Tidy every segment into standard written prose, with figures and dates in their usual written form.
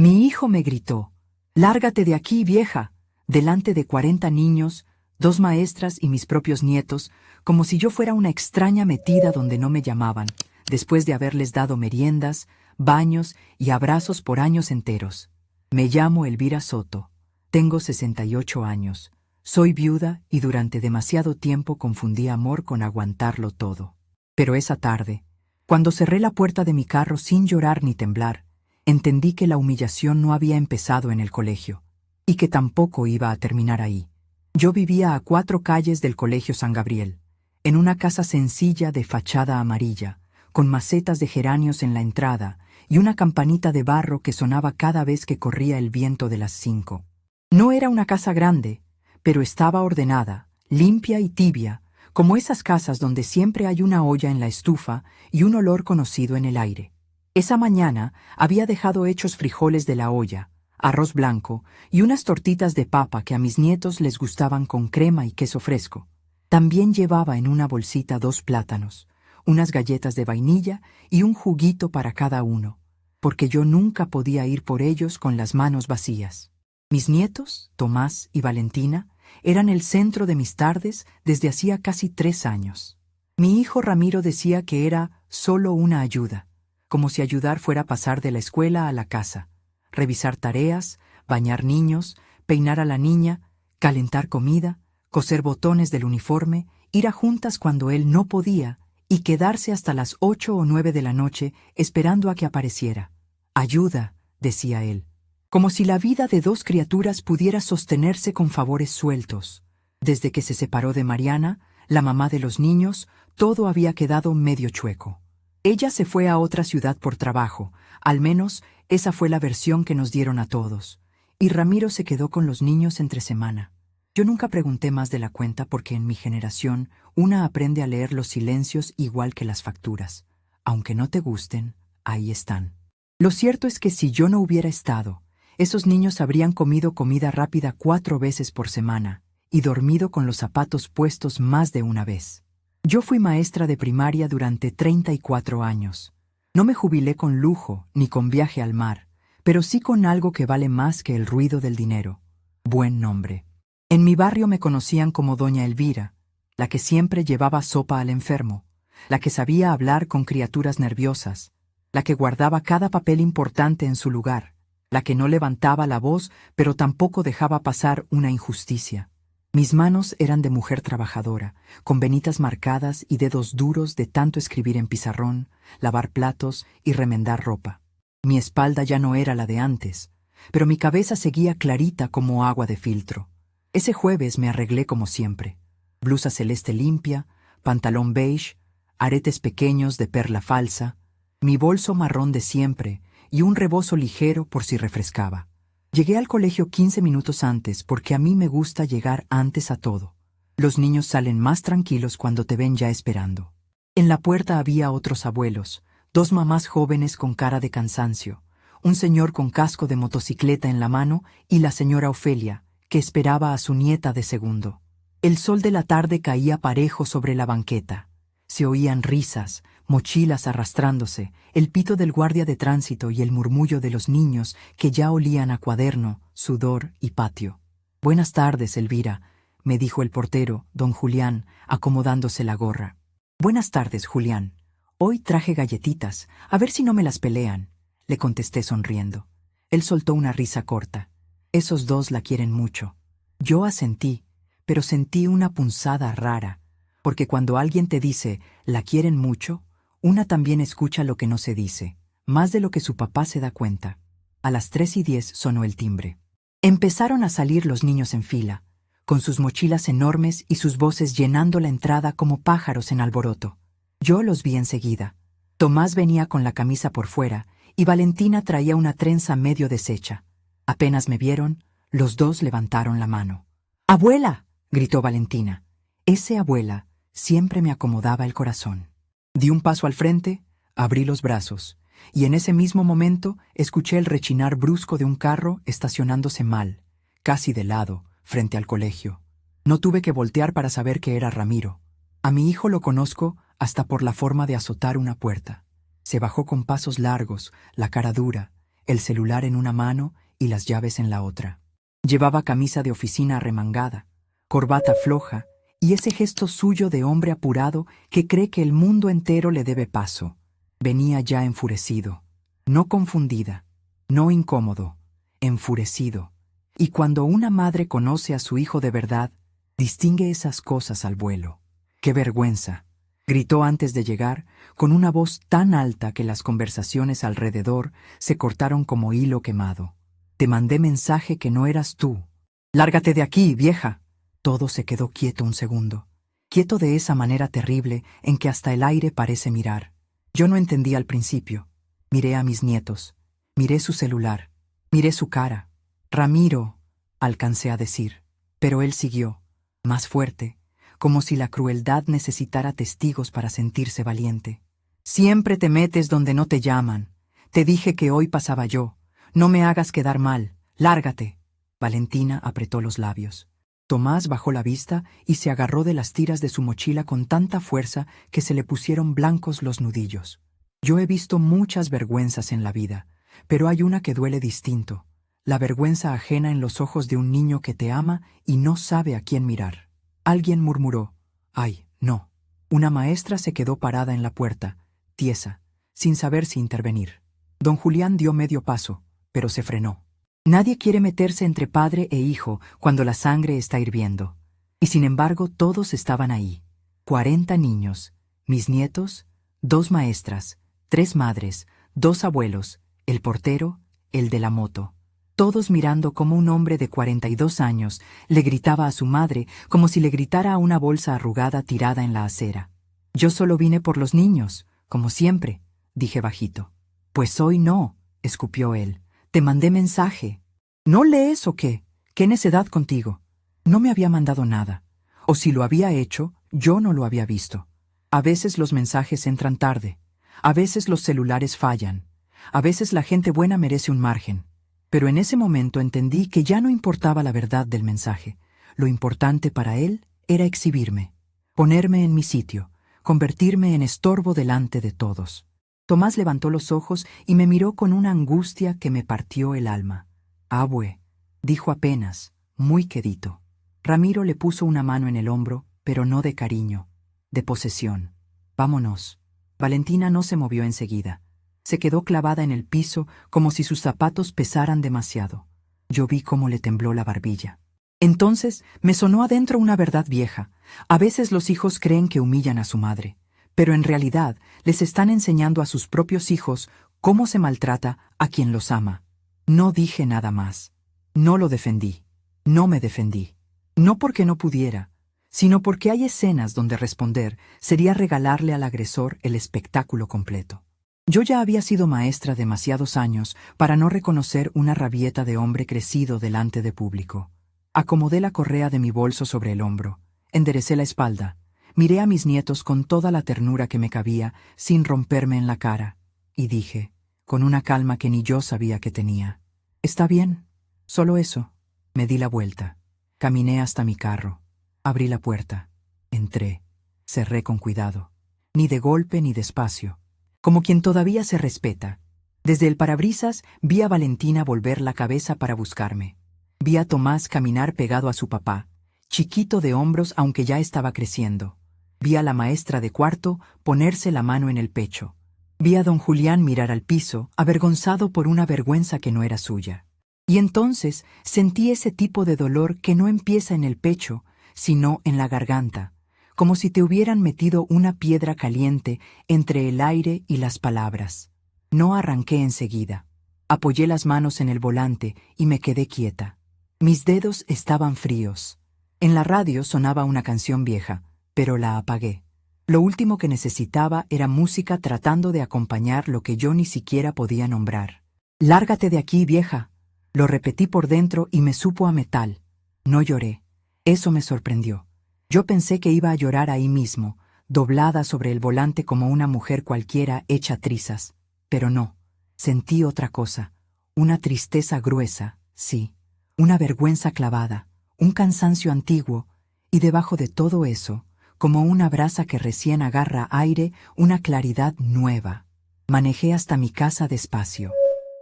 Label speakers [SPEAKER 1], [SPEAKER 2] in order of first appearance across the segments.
[SPEAKER 1] Mi hijo me gritó: «Lárgate de aquí, vieja», delante de 40 niños, 2 maestras y mis propios nietos, como si yo fuera una extraña metida donde no me llamaban, después de haberles dado meriendas, baños y abrazos por años enteros. Me llamo Elvira Soto. Tengo 68 años. Soy viuda y durante demasiado tiempo confundí amor con aguantarlo todo. Pero esa tarde, cuando cerré la puerta de mi carro sin llorar ni temblar, entendí que la humillación no había empezado en el colegio, y que tampoco iba a terminar ahí. Yo vivía a 4 calles del Colegio San Gabriel, en una casa sencilla de fachada amarilla, con macetas de geranios en la entrada y una campanita de barro que sonaba cada vez que corría el viento de las 5. No era una casa grande, pero estaba ordenada, limpia y tibia, como esas casas donde siempre hay una olla en la estufa y un olor conocido en el aire. Esa mañana había dejado hechos frijoles de la olla, arroz blanco y unas tortitas de papa que a mis nietos les gustaban con crema y queso fresco. También llevaba en una bolsita 2 plátanos, unas galletas de vainilla y un juguito para cada uno, porque yo nunca podía ir por ellos con las manos vacías. Mis nietos, Tomás y Valentina, eran el centro de mis tardes desde hacía casi 3 años. Mi hijo Ramiro decía que era solo una ayuda, como si ayudar fuera pasar de la escuela a la casa, revisar tareas, bañar niños, peinar a la niña, calentar comida, coser botones del uniforme, ir a juntas cuando él no podía y quedarse hasta las 8 o 9 de la noche esperando a que apareciera. Ayuda, decía él, como si la vida de 2 criaturas pudiera sostenerse con favores sueltos. Desde que se separó de Mariana, la mamá de los niños, todo había quedado medio chueco. Ella se fue a otra ciudad por trabajo, al menos esa fue la versión que nos dieron a todos, y Ramiro se quedó con los niños entre semana. Yo nunca pregunté más de la cuenta porque en mi generación una aprende a leer los silencios igual que las facturas. Aunque no te gusten, ahí están. Lo cierto es que si yo no hubiera estado, esos niños habrían comido comida rápida 4 veces por semana y dormido con los zapatos puestos más de una vez. Yo fui maestra de primaria durante 34 años. No me jubilé con lujo ni con viaje al mar, pero sí con algo que vale más que el ruido del dinero: buen nombre. En mi barrio me conocían como Doña Elvira, la que siempre llevaba sopa al enfermo, la que sabía hablar con criaturas nerviosas, la que guardaba cada papel importante en su lugar, la que no levantaba la voz pero tampoco dejaba pasar una injusticia. Mis manos eran de mujer trabajadora, con venitas marcadas y dedos duros de tanto escribir en pizarrón, lavar platos y remendar ropa. Mi espalda ya no era la de antes, pero mi cabeza seguía clarita como agua de filtro. Ese jueves me arreglé como siempre: blusa celeste limpia, pantalón beige, aretes pequeños de perla falsa, mi bolso marrón de siempre y un rebozo ligero por si refrescaba. Llegué al colegio 15 minutos antes porque a mí me gusta llegar antes a todo. Los niños salen más tranquilos cuando te ven ya esperando. En la puerta había otros abuelos, 2 mamás jóvenes con cara de cansancio, un señor con casco de motocicleta en la mano y la señora Ofelia, que esperaba a su nieta de segundo. El sol de la tarde caía parejo sobre la banqueta. Se oían risas, mochilas arrastrándose, el pito del guardia de tránsito y el murmullo de los niños que ya olían a cuaderno, sudor y patio. «Buenas tardes, Elvira», me dijo el portero, don Julián, acomodándose la gorra. «Buenas tardes, Julián. Hoy traje galletitas, a ver si no me las pelean», le contesté sonriendo. Él soltó una risa corta. «Esos 2 la quieren mucho». Yo asentí, pero sentí una punzada rara, porque cuando alguien te dice «la quieren mucho», una también escucha lo que no se dice, más de lo que su papá se da cuenta. A las 3:10 sonó el timbre. Empezaron a salir los niños en fila, con sus mochilas enormes y sus voces llenando la entrada como pájaros en alboroto. Yo los vi enseguida. Tomás venía con la camisa por fuera y Valentina traía una trenza medio deshecha. Apenas me vieron, los 2 levantaron la mano. «¡Abuela!», gritó Valentina. Ese abuela siempre me acomodaba el corazón. Di un paso al frente, abrí los brazos, y en ese mismo momento escuché el rechinar brusco de un carro estacionándose mal, casi de lado, frente al colegio. No tuve que voltear para saber que era Ramiro. A mi hijo lo conozco hasta por la forma de azotar una puerta. Se bajó con pasos largos, la cara dura, el celular en una mano y las llaves en la otra. Llevaba camisa de oficina arremangada, corbata floja y ese gesto suyo de hombre apurado que cree que el mundo entero le debe paso. Venía ya enfurecido, no confundida, no incómodo, enfurecido. Y cuando una madre conoce a su hijo de verdad, distingue esas cosas al vuelo. ¡Qué vergüenza!, gritó antes de llegar, con una voz tan alta que las conversaciones alrededor se cortaron como hilo quemado. Te mandé mensaje que no eras tú. ¡Lárgate de aquí, vieja! Todo se quedó quieto un segundo, quieto de esa manera terrible en que hasta el aire parece mirar. Yo no entendí al principio. Miré a mis nietos, miré su celular, miré su cara. Ramiro, alcancé a decir, pero él siguió, más fuerte, como si la crueldad necesitara testigos para sentirse valiente. Siempre te metes donde no te llaman. Te dije que hoy pasaba yo. No me hagas quedar mal. Lárgate. Valentina apretó los labios. Tomás bajó la vista y se agarró de las tiras de su mochila con tanta fuerza que se le pusieron blancos los nudillos. Yo he visto muchas vergüenzas en la vida, pero hay una que duele distinto. La vergüenza ajena en los ojos de un niño que te ama y no sabe a quién mirar. Alguien murmuró: «Ay, no». Una maestra se quedó parada en la puerta, tiesa, sin saber si intervenir. Don Julián dio medio paso, pero se frenó. Nadie quiere meterse entre padre e hijo cuando la sangre está hirviendo. Y sin embargo todos estaban ahí. 40 niños, mis nietos, 2 maestras, 3 madres, 2 abuelos, el portero, el de la moto. Todos mirando cómo un hombre de 42 años le gritaba a su madre como si le gritara a una bolsa arrugada tirada en la acera. Yo solo vine por los niños, como siempre, dije bajito. Pues hoy no, escupió él. Te mandé mensaje. ¿No lees o qué? ¿Qué necedad contigo? No me había mandado nada. O si lo había hecho, yo no lo había visto. A veces los mensajes entran tarde. A veces los celulares fallan. A veces la gente buena merece un margen. Pero en ese momento entendí que ya no importaba la verdad del mensaje. Lo importante para él era exhibirme, ponerme en mi sitio, convertirme en estorbo delante de todos. Tomás levantó los ojos y me miró con una angustia que me partió el alma. «Abue», dijo apenas, muy quedito. Ramiro le puso una mano en el hombro, pero no de cariño, de posesión. «Vámonos». Valentina no se movió enseguida. Se quedó clavada en el piso como si sus zapatos pesaran demasiado. Yo vi cómo le tembló la barbilla. Entonces me sonó adentro una verdad vieja. A veces los hijos creen que humillan a su madre, pero en realidad les están enseñando a sus propios hijos cómo se maltrata a quien los ama. No dije nada más. No lo defendí. No me defendí. No porque no pudiera, sino porque hay escenas donde responder sería regalarle al agresor el espectáculo completo. Yo ya había sido maestra demasiados años para no reconocer una rabieta de hombre crecido delante de público. Acomodé la correa de mi bolso sobre el hombro, enderecé la espalda, miré a mis nietos con toda la ternura que me cabía sin romperme en la cara, y dije, con una calma que ni yo sabía que tenía: «Está bien, solo eso». Me di la vuelta, caminé hasta mi carro, abrí la puerta, entré, cerré con cuidado, ni de golpe ni despacio, como quien todavía se respeta. Desde el parabrisas vi a Valentina volver la cabeza para buscarme. Vi a Tomás caminar pegado a su papá, chiquito de hombros aunque ya estaba creciendo. Vi a la maestra de cuarto ponerse la mano en el pecho. Vi a don Julián mirar al piso, avergonzado por una vergüenza que no era suya. Y entonces sentí ese tipo de dolor que no empieza en el pecho, sino en la garganta, como si te hubieran metido una piedra caliente entre el aire y las palabras. No arranqué enseguida. Apoyé las manos en el volante y me quedé quieta. Mis dedos estaban fríos. En la radio sonaba una canción vieja, pero la apagué. Lo último que necesitaba era música tratando de acompañar lo que yo ni siquiera podía nombrar. «Lárgate de aquí, vieja». Lo repetí por dentro y me supo a metal. No lloré. Eso me sorprendió. Yo pensé que iba a llorar ahí mismo, doblada sobre el volante como una mujer cualquiera hecha trizas. Pero no. Sentí otra cosa. Una tristeza gruesa, sí. Una vergüenza clavada. Un cansancio antiguo. Y debajo de todo eso, como una brasa que recién agarra aire, una claridad nueva. Manejé hasta mi casa despacio.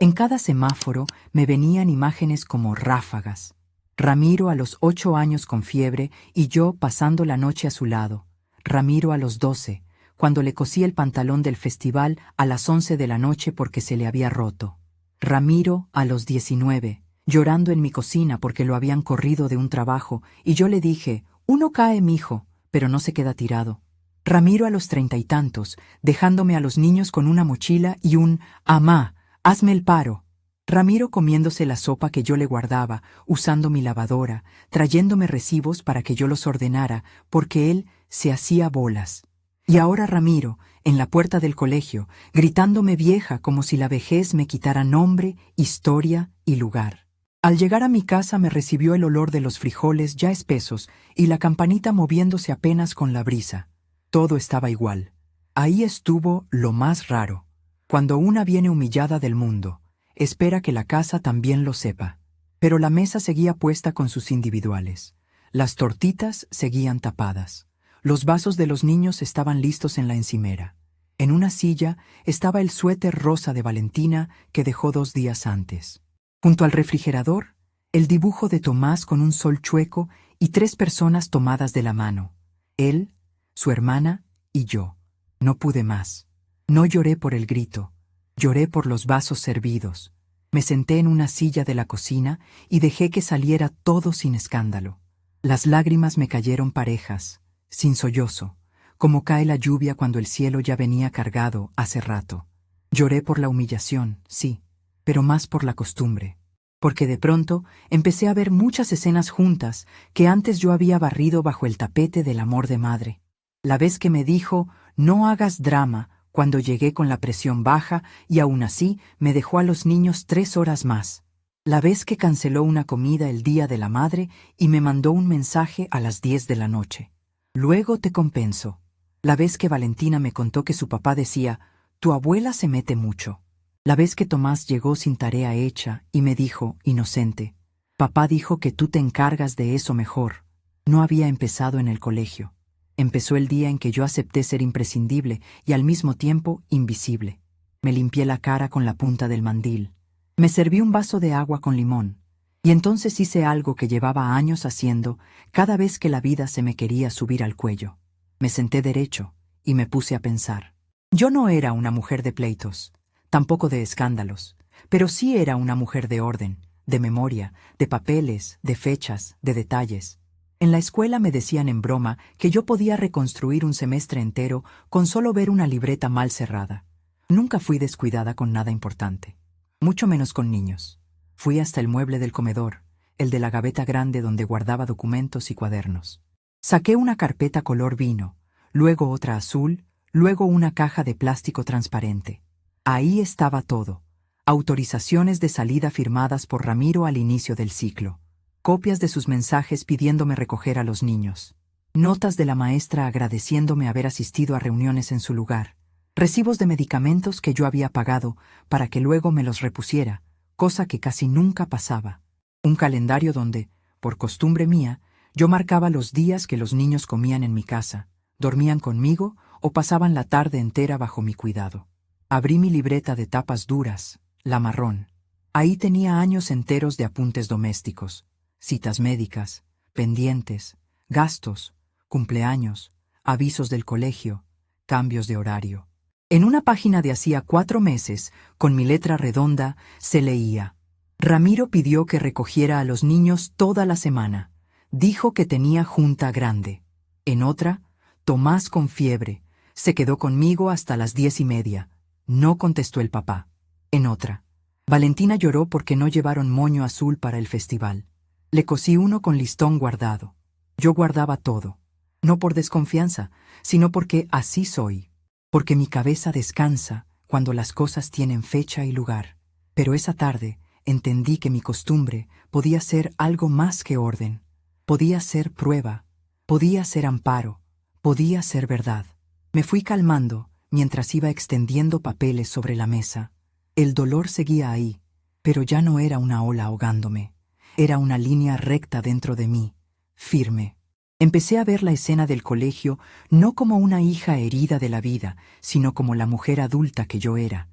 [SPEAKER 1] En cada semáforo me venían imágenes como ráfagas. Ramiro a los 8 años con fiebre y yo pasando la noche a su lado. Ramiro a los 12, cuando le cosí el pantalón del festival a las 11 de la noche porque se le había roto. Ramiro a los 19, llorando en mi cocina porque lo habían corrido de un trabajo, y yo le dije, uno cae, mijo, pero no se queda tirado. Ramiro a los 30 y tantos, dejándome a los niños con una mochila y un «Amá, hazme el paro». Ramiro comiéndose la sopa que yo le guardaba, usando mi lavadora, trayéndome recibos para que yo los ordenara, porque él se hacía bolas. Y ahora Ramiro, en la puerta del colegio, gritándome vieja como si la vejez me quitara nombre, historia y lugar. Al llegar a mi casa me recibió el olor de los frijoles ya espesos y la campanita moviéndose apenas con la brisa. Todo estaba igual. Ahí estuvo lo más raro. Cuando una viene humillada del mundo, espera que la casa también lo sepa. Pero la mesa seguía puesta con sus individuales. Las tortitas seguían tapadas. Los vasos de los niños estaban listos en la encimera. En una silla estaba el suéter rosa de Valentina que dejó 2 días antes. Junto al refrigerador, el dibujo de Tomás con un sol chueco y 3 personas tomadas de la mano. Él, su hermana y yo. No pude más. No lloré por el grito. Lloré por los vasos servidos. Me senté en una silla de la cocina y dejé que saliera todo sin escándalo. Las lágrimas me cayeron parejas, sin sollozo, como cae la lluvia cuando el cielo ya venía cargado hace rato. Lloré por la humillación, sí, pero más por la costumbre. Porque de pronto empecé a ver muchas escenas juntas que antes yo había barrido bajo el tapete del amor de madre. La vez que me dijo, no hagas drama, cuando llegué con la presión baja y aún así me dejó a los niños 3 horas más. La vez que canceló una comida el día de la madre y me mandó un mensaje a las 10 de la noche. Luego te compenso. La vez que Valentina me contó que su papá decía, tu abuela se mete mucho. La vez que Tomás llegó sin tarea hecha y me dijo, inocente, papá dijo que tú te encargas de eso mejor. No había empezado en el colegio. Empezó el día en que yo acepté ser imprescindible y al mismo tiempo invisible. Me limpié la cara con la punta del mandil. Me serví un vaso de agua con limón. Y entonces hice algo que llevaba años haciendo cada vez que la vida se me quería subir al cuello. Me senté derecho y me puse a pensar. Yo no era una mujer de pleitos, tampoco de escándalos, pero sí era una mujer de orden, de memoria, de papeles, de fechas, de detalles. En la escuela me decían en broma que yo podía reconstruir un semestre entero con solo ver una libreta mal cerrada. Nunca fui descuidada con nada importante, mucho menos con niños. Fui hasta el mueble del comedor, el de la gaveta grande donde guardaba documentos y cuadernos. Saqué una carpeta color vino, luego otra azul, luego una caja de plástico transparente. Ahí estaba todo. Autorizaciones de salida firmadas por Ramiro al inicio del ciclo. Copias de sus mensajes pidiéndome recoger a los niños. Notas de la maestra agradeciéndome haber asistido a reuniones en su lugar. Recibos de medicamentos que yo había pagado para que luego me los repusiera, cosa que casi nunca pasaba. Un calendario donde, por costumbre mía, yo marcaba los días que los niños comían en mi casa, dormían conmigo o pasaban la tarde entera bajo mi cuidado. Abrí mi libreta de tapas duras, la marrón. Ahí tenía años enteros de apuntes domésticos, citas médicas, pendientes, gastos, cumpleaños, avisos del colegio, cambios de horario. En una página de hacía 4 meses, con mi letra redonda, se leía: Ramiro pidió que recogiera a los niños toda la semana. Dijo que tenía junta grande. En otra, Tomás con fiebre. Se quedó conmigo hasta las 10:30. No contestó el papá. En otra, Valentina lloró porque no llevaron moño azul para el festival. Le cosí uno con listón guardado. Yo guardaba todo. No por desconfianza, sino porque así soy. Porque mi cabeza descansa cuando las cosas tienen fecha y lugar. Pero esa tarde entendí que mi costumbre podía ser algo más que orden. Podía ser prueba, podía ser amparo, podía ser verdad. Me fui calmando mientras iba extendiendo papeles sobre la mesa. El dolor seguía ahí, pero ya no era una ola ahogándome. Era una línea recta dentro de mí, firme. Empecé a ver la escena del colegio no como una hija herida de la vida, sino como la mujer adulta que yo era.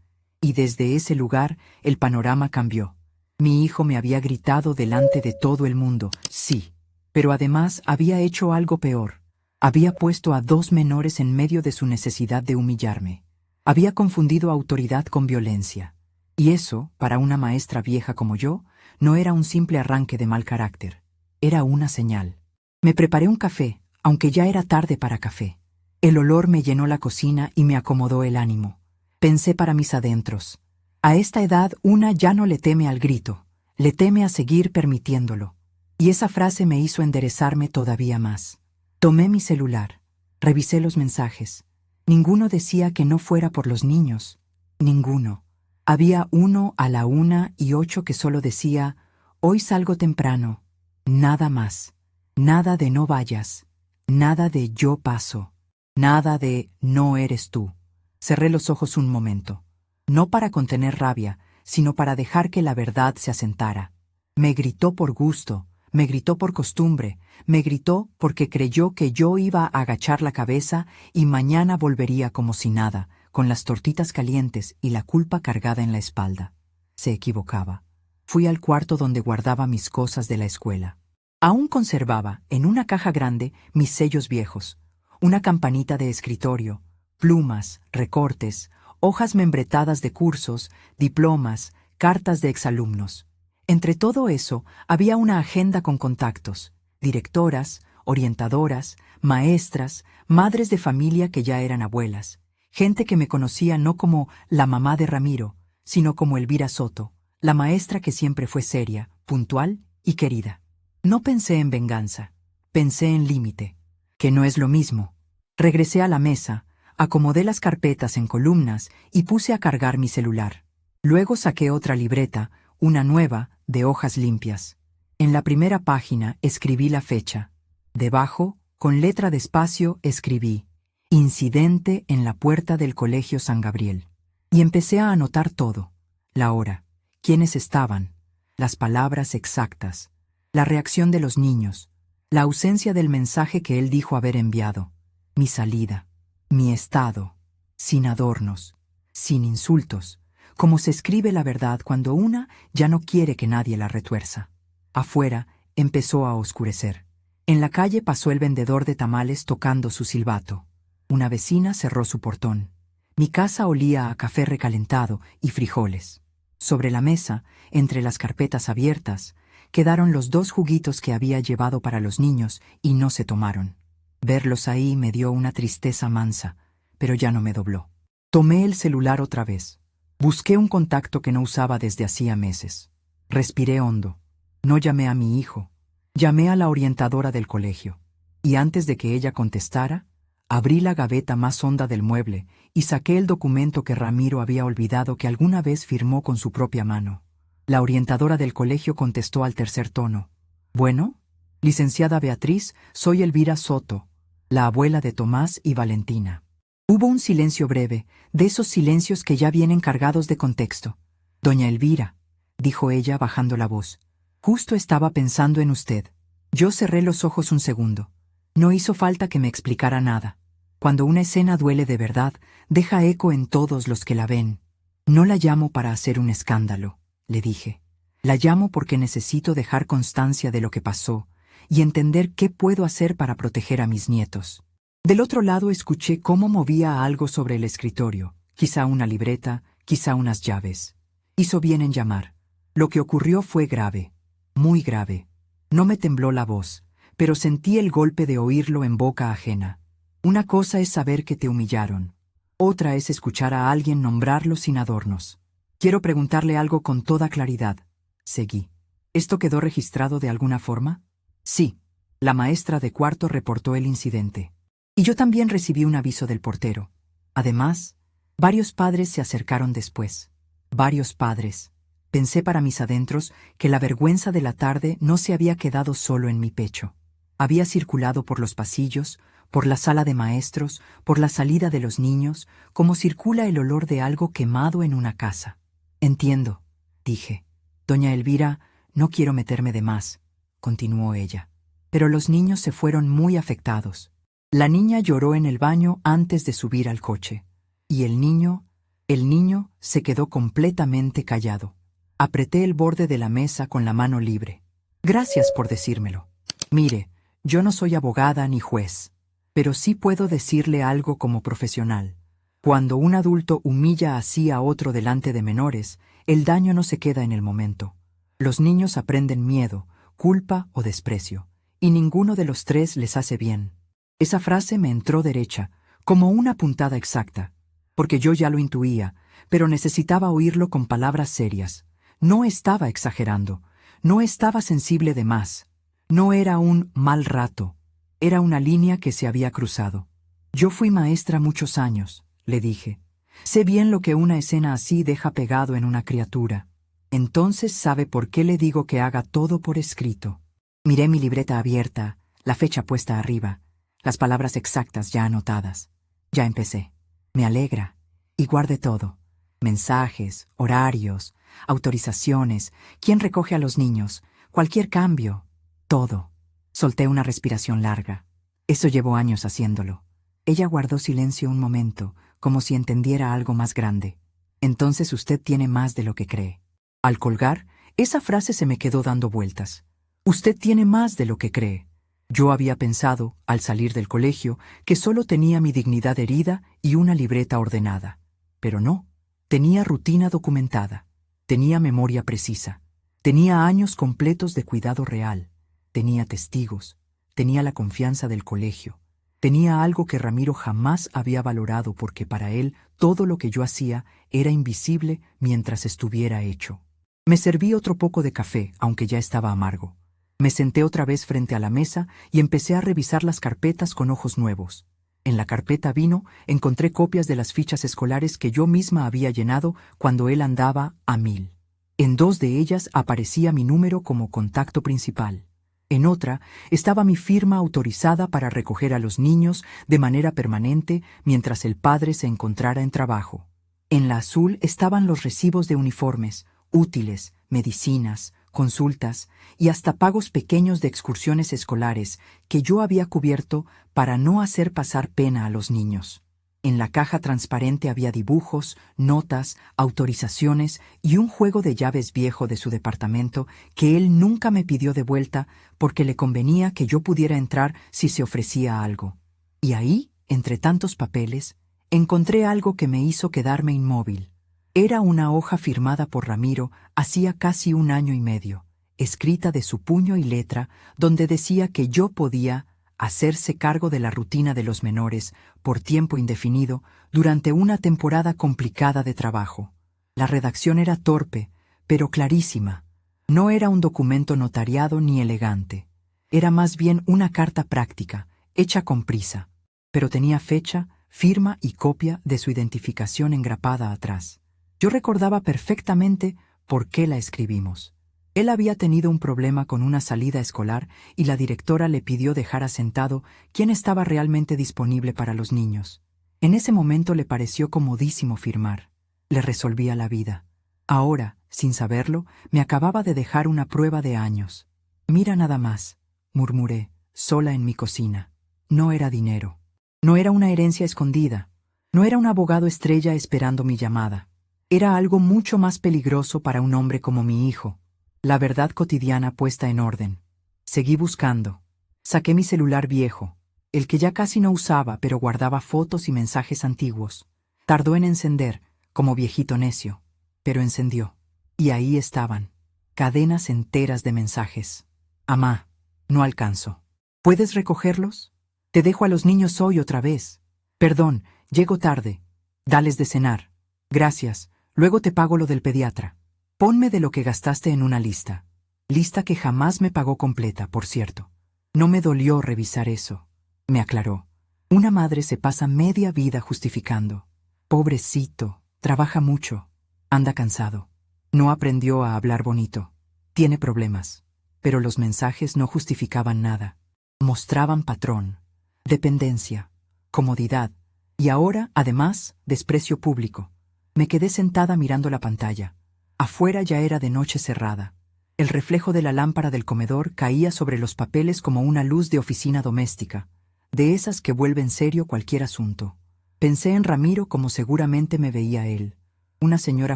[SPEAKER 1] Y desde ese lugar el panorama cambió. Mi hijo me había gritado delante de todo el mundo, sí, pero además había hecho algo peor. Había puesto a 2 menores en medio de su necesidad de humillarme. Había confundido autoridad con violencia. Y eso, para una maestra vieja como yo, no era un simple arranque de mal carácter. Era una señal. Me preparé un café, aunque ya era tarde para café. El olor me llenó la cocina y me acomodó el ánimo. Pensé para mis adentros. A esta edad una ya no le teme al grito, le teme a seguir permitiéndolo. Y esa frase me hizo enderezarme todavía más. Tomé mi celular, revisé los mensajes. Ninguno decía que no fuera por los niños. Ninguno. Había uno a la 1:08 que solo decía, hoy salgo temprano. Nada más. Nada de no vayas. Nada de yo paso. Nada de no eres tú. Cerré los ojos un momento. No para contener rabia, sino para dejar que la verdad se asentara. Me gritó por gusto, me gritó por costumbre, me gritó porque creyó que yo iba a agachar la cabeza y mañana volvería como si nada, con las tortitas calientes y la culpa cargada en la espalda. Se equivocaba. Fui al cuarto donde guardaba mis cosas de la escuela. Aún conservaba, en una caja grande, mis sellos viejos, una campanita de escritorio, plumas, recortes, hojas membretadas de cursos, diplomas, cartas de exalumnos. Entre todo eso había una agenda con contactos, directoras, orientadoras, maestras, madres de familia que ya eran abuelas, gente que me conocía no como la mamá de Ramiro, sino como Elvira Soto, la maestra que siempre fue seria, puntual y querida. No pensé en venganza, pensé en límite, que no es lo mismo. Regresé a la mesa, acomodé las carpetas en columnas y puse a cargar mi celular. Luego saqué otra libreta, una nueva, de hojas limpias. En la primera página escribí la fecha. Debajo, con letra de espacio, escribí incidente en la puerta del Colegio San Gabriel. Y empecé a anotar todo. La hora, quiénes estaban, las palabras exactas, la reacción de los niños, la ausencia del mensaje que él dijo haber enviado, mi salida, mi estado, sin adornos, sin insultos, como se escribe la verdad cuando una ya no quiere que nadie la retuerza. Afuera empezó a oscurecer. En la calle pasó el vendedor de tamales tocando su silbato. Una vecina cerró su portón. Mi casa olía a café recalentado y frijoles. Sobre la mesa, entre las carpetas abiertas, quedaron los 2 juguitos que había llevado para los niños y no se tomaron. Verlos ahí me dio una tristeza mansa, pero ya no me dobló. Tomé el celular otra vez. Busqué un contacto que no usaba desde hacía meses. Respiré hondo. No llamé a mi hijo. Llamé a la orientadora del colegio. Y antes de que ella contestara, abrí la gaveta más honda del mueble y saqué el documento que Ramiro había olvidado que alguna vez firmó con su propia mano. La orientadora del colegio contestó al tercer tono. Bueno, licenciada Beatriz, soy Elvira Soto, la abuela de Tomás y Valentina. Hubo un silencio breve, de esos silencios que ya vienen cargados de contexto. Doña Elvira, dijo ella bajando la voz, justo estaba pensando en usted. Yo cerré los ojos un segundo. No hizo falta que me explicara nada. Cuando una escena duele de verdad, deja eco en todos los que la ven. No la llamo para hacer un escándalo, le dije. La llamo porque necesito dejar constancia de lo que pasó y entender qué puedo hacer para proteger a mis nietos. Del otro lado escuché cómo movía algo sobre el escritorio, quizá una libreta, quizá unas llaves. Hizo bien en llamar. Lo que ocurrió fue grave, muy grave. No me tembló la voz, pero sentí el golpe de oírlo en boca ajena. Una cosa es saber que te humillaron. Otra es escuchar a alguien nombrarlo sin adornos. Quiero preguntarle algo con toda claridad. Seguí. ¿Esto quedó registrado de alguna forma? Sí. La maestra de cuarto reportó el incidente. Y yo también recibí un aviso del portero. Además, varios padres se acercaron después. Varios padres. Pensé para mis adentros que la vergüenza de la tarde no se había quedado solo en mi pecho. Había circulado por los pasillos, por la sala de maestros, por la salida de los niños, como circula el olor de algo quemado en una casa. Entiendo, dije. Doña Elvira, no quiero meterme de más, continuó ella. Pero los niños se fueron muy afectados. La niña lloró en el baño antes de subir al coche. Y el niño, El niño se quedó completamente callado. Apreté el borde de la mesa con la mano libre. Gracias por decírmelo. Mire, yo no soy abogada ni juez, pero sí puedo decirle algo como profesional. Cuando un adulto humilla así a otro delante de menores, el daño no se queda en el momento. Los niños aprenden miedo, culpa o desprecio, y ninguno de los tres les hace bien. Esa frase me entró derecha, como una puntada exacta, porque yo ya lo intuía, pero necesitaba oírlo con palabras serias. No estaba exagerando, no estaba sensible de más. No era un mal rato, era una línea que se había cruzado. Yo fui maestra muchos años, le dije. Sé bien lo que una escena así deja pegado en una criatura. Entonces sabe por qué le digo que haga todo por escrito. Miré mi libreta abierta, la fecha puesta arriba, las palabras exactas ya anotadas. Ya empecé. Me alegra. Y guarde todo. Mensajes, horarios, autorizaciones, quién recoge a los niños, cualquier cambio, todo. Solté una respiración larga. Eso llevó años haciéndolo. Ella guardó silencio un momento, como si entendiera algo más grande. Entonces usted tiene más de lo que cree. Al colgar, esa frase se me quedó dando vueltas. Usted tiene más de lo que cree. Yo había pensado, al salir del colegio, que solo tenía mi dignidad herida y una libreta ordenada. Pero no, tenía rutina documentada, tenía memoria precisa, tenía años completos de cuidado real, tenía testigos, tenía la confianza del colegio, tenía algo que Ramiro jamás había valorado porque para él todo lo que yo hacía era invisible mientras estuviera hecho. Me serví otro poco de café, aunque ya estaba amargo. Me senté otra vez frente a la mesa y empecé a revisar las carpetas con ojos nuevos. En la carpeta vino encontré copias de las fichas escolares que yo misma había llenado cuando él andaba a 1000. En 2 de ellas aparecía mi número como contacto principal. En otra estaba mi firma autorizada para recoger a los niños de manera permanente mientras el padre se encontrara en trabajo. En la azul estaban los recibos de uniformes, útiles, medicinas, consultas y hasta pagos pequeños de excursiones escolares que yo había cubierto para no hacer pasar pena a los niños. En la caja transparente había dibujos, notas, autorizaciones y un juego de llaves viejo de su departamento que él nunca me pidió de vuelta porque le convenía que yo pudiera entrar si se ofrecía algo. Y ahí, entre tantos papeles, encontré algo que me hizo quedarme inmóvil. Era una hoja firmada por Ramiro hacía casi 1 año y medio, escrita de su puño y letra, donde decía que yo podía hacerse cargo de la rutina de los menores por tiempo indefinido durante una temporada complicada de trabajo. La redacción era torpe, pero clarísima. No era un documento notariado ni elegante. Era más bien una carta práctica, hecha con prisa, pero tenía fecha, firma y copia de su identificación engrapada atrás. Yo recordaba perfectamente por qué la escribimos. Él había tenido un problema con una salida escolar y la directora le pidió dejar asentado quién estaba realmente disponible para los niños. En ese momento le pareció comodísimo firmar. Le resolvía la vida. Ahora, sin saberlo, me acababa de dejar una prueba de años. Mira nada más, murmuré, sola en mi cocina. No era dinero. No era una herencia escondida. No era un abogado estrella esperando mi llamada. Era algo mucho más peligroso para un hombre como mi hijo. La verdad cotidiana puesta en orden. Seguí buscando. Saqué mi celular viejo, el que ya casi no usaba, pero guardaba fotos y mensajes antiguos. Tardó en encender, como viejito necio, pero encendió. Y ahí estaban, cadenas enteras de mensajes. Amá, no alcanzo. ¿Puedes recogerlos? Te dejo a los niños hoy otra vez. Perdón, llego tarde. Dales de cenar. Gracias, luego te pago lo del pediatra. Ponme de lo que gastaste en una lista. Lista que jamás me pagó completa, por cierto. No me dolió revisar eso. Me aclaró. Una madre se pasa media vida justificando. Pobrecito, trabaja mucho. Anda cansado. No aprendió a hablar bonito. Tiene problemas. Pero los mensajes no justificaban nada. Mostraban patrón, dependencia, comodidad y ahora, además, desprecio público. Me quedé sentada mirando la pantalla. Afuera ya era de noche cerrada. El reflejo de la lámpara del comedor caía sobre los papeles como una luz de oficina doméstica, de esas que vuelven serio cualquier asunto. Pensé en Ramiro como seguramente me veía él. Una señora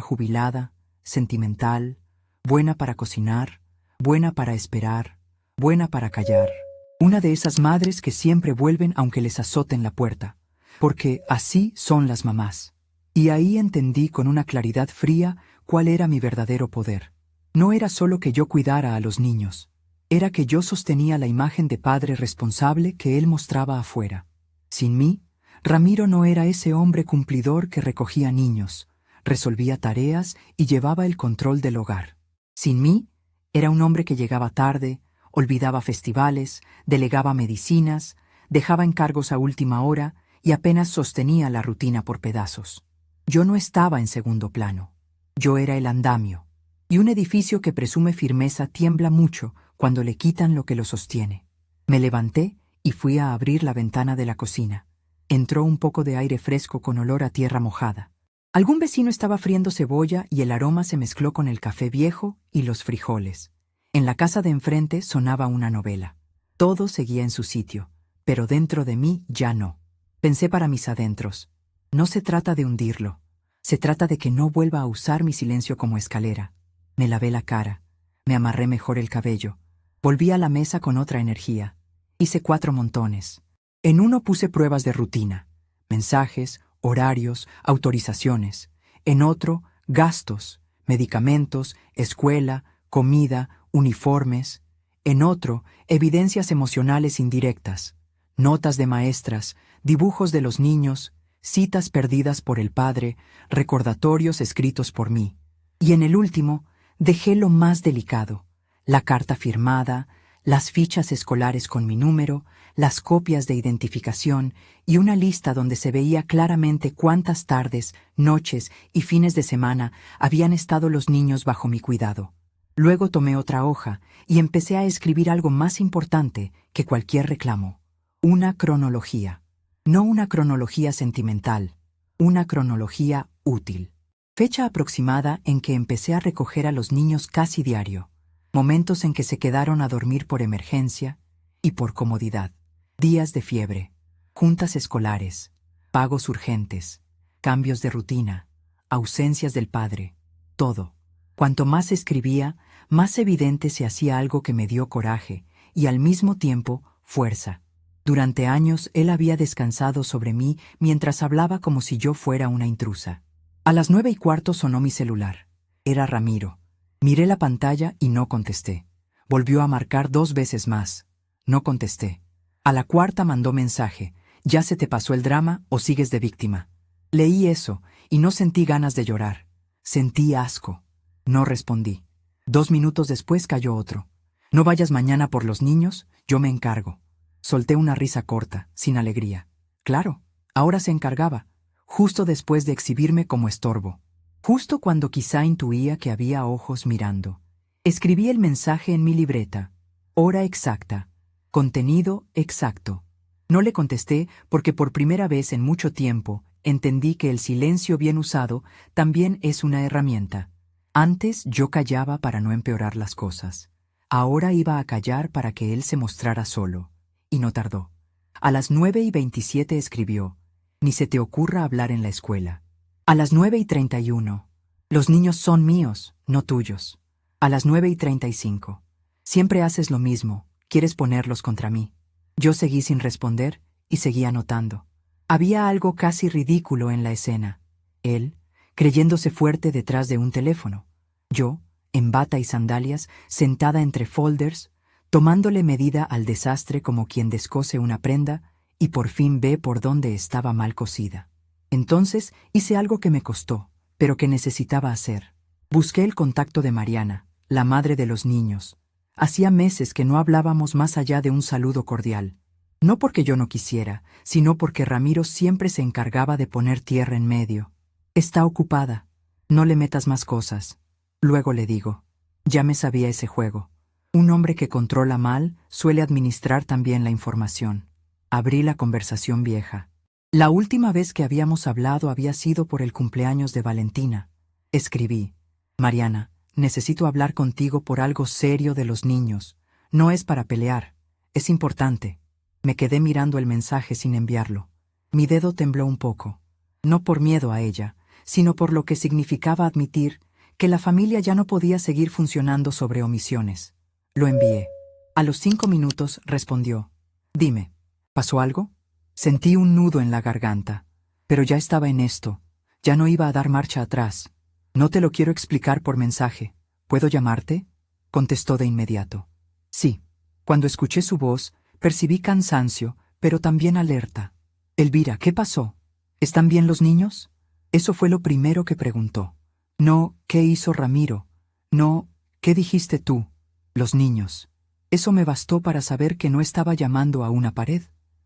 [SPEAKER 1] jubilada, sentimental, buena para cocinar, buena para esperar, buena para callar. Una de esas madres que siempre vuelven aunque les azoten la puerta, porque así son las mamás. Y ahí entendí con una claridad fría cuál era mi verdadero poder. No era solo que yo cuidara a los niños, era que yo sostenía la imagen de padre responsable que él mostraba afuera. Sin mí, Ramiro no era ese hombre cumplidor que recogía niños, resolvía tareas y llevaba el control del hogar. Sin mí, era un hombre que llegaba tarde, olvidaba festivales, delegaba medicinas, dejaba encargos a última hora y apenas sostenía la rutina por pedazos. Yo no estaba en segundo plano. Yo era el andamio. Y un edificio que presume firmeza tiembla mucho cuando le quitan lo que lo sostiene. Me levanté y fui a abrir la ventana de la cocina. Entró un poco de aire fresco con olor a tierra mojada. Algún vecino estaba friendo cebolla y el aroma se mezcló con el café viejo y los frijoles. En la casa de enfrente sonaba una novela. Todo seguía en su sitio, pero dentro de mí ya no. Pensé para mis adentros. No se trata de hundirlo. Se trata de que no vuelva a usar mi silencio como escalera. Me lavé la cara. Me amarré mejor el cabello. Volví a la mesa con otra energía. Hice 4 montones. En uno puse pruebas de rutina, mensajes, horarios, autorizaciones. En otro, gastos, medicamentos, escuela, comida, uniformes. En otro, evidencias emocionales indirectas, notas de maestras, dibujos de los niños, citas perdidas por el padre, recordatorios escritos por mí. Y en el último, dejé lo más delicado, la carta firmada, las fichas escolares con mi número, las copias de identificación y una lista donde se veía claramente cuántas tardes, noches y fines de semana habían estado los niños bajo mi cuidado. Luego tomé otra hoja y empecé a escribir algo más importante que cualquier reclamo. Una cronología. No una cronología sentimental, una cronología útil. Fecha aproximada en que empecé a recoger a los niños casi diario. Momentos en que se quedaron a dormir por emergencia y por comodidad. Días de fiebre, juntas escolares, pagos urgentes, cambios de rutina, ausencias del padre, todo. Cuanto más escribía, más evidente se hacía algo que me dio coraje y al mismo tiempo fuerza. Durante años él había descansado sobre mí mientras hablaba como si yo fuera una intrusa. A las 9:15 sonó mi celular. Era Ramiro. Miré la pantalla y no contesté. Volvió a marcar 2 veces más. No contesté. A la 4ª mandó mensaje. ¿Ya se te pasó el drama o sigues de víctima? Leí eso y no sentí ganas de llorar. Sentí asco. No respondí. 2 minutos después cayó otro. No vayas mañana por los niños, yo me encargo. Solté una risa corta, sin alegría. Claro, ahora se encargaba, justo después de exhibirme como estorbo. Justo cuando quizá intuía que había ojos mirando. Escribí el mensaje en mi libreta. Hora exacta. Contenido exacto. No le contesté porque por primera vez en mucho tiempo entendí que el silencio bien usado también es una herramienta. Antes yo callaba para no empeorar las cosas. Ahora iba a callar para que él se mostrara solo. Y no tardó. A las 9:27 escribió: ni se te ocurra hablar en la escuela. A las 9:31. Los niños son míos, no tuyos. A las 9:35. Siempre haces lo mismo, quieres ponerlos contra mí. Yo seguí sin responder y seguí anotando. Había algo casi ridículo en la escena. Él, creyéndose fuerte detrás de un teléfono. Yo, en bata y sandalias, sentada entre folders, tomándole medida al desastre como quien descose una prenda y por fin ve por dónde estaba mal cosida. Entonces hice algo que me costó, pero que necesitaba hacer. Busqué el contacto de Mariana, la madre de los niños. Hacía meses que no hablábamos más allá de un saludo cordial. No porque yo no quisiera, sino porque Ramiro siempre se encargaba de poner tierra en medio. Está ocupada. No le metas más cosas. Luego le digo. Ya me sabía ese juego. Un hombre que controla mal suele administrar también la información. Abrí la conversación vieja. La última vez que habíamos hablado había sido por el cumpleaños de Valentina. Escribí: Mariana, necesito hablar contigo por algo serio de los niños. No es para pelear. Es importante. Me quedé mirando el mensaje sin enviarlo. Mi dedo tembló un poco. no por miedo a ella, sino por lo que significaba admitir que la familia ya no podía seguir funcionando sobre omisiones. Lo envié. A los 5 minutos respondió. Dime, ¿pasó algo? Sentí un nudo en la garganta, pero ya estaba en esto, ya no iba a dar marcha atrás. No te lo quiero explicar por mensaje. ¿Puedo llamarte? Contestó de inmediato. Sí. Cuando escuché su voz, percibí cansancio, pero también alerta. Elvira, ¿qué pasó? ¿Están bien los niños? Eso fue lo primero que preguntó. No, ¿qué hizo Ramiro? No, ¿qué dijiste tú? Los niños. Eso me bastó para saber que no estaba llamando a una pared.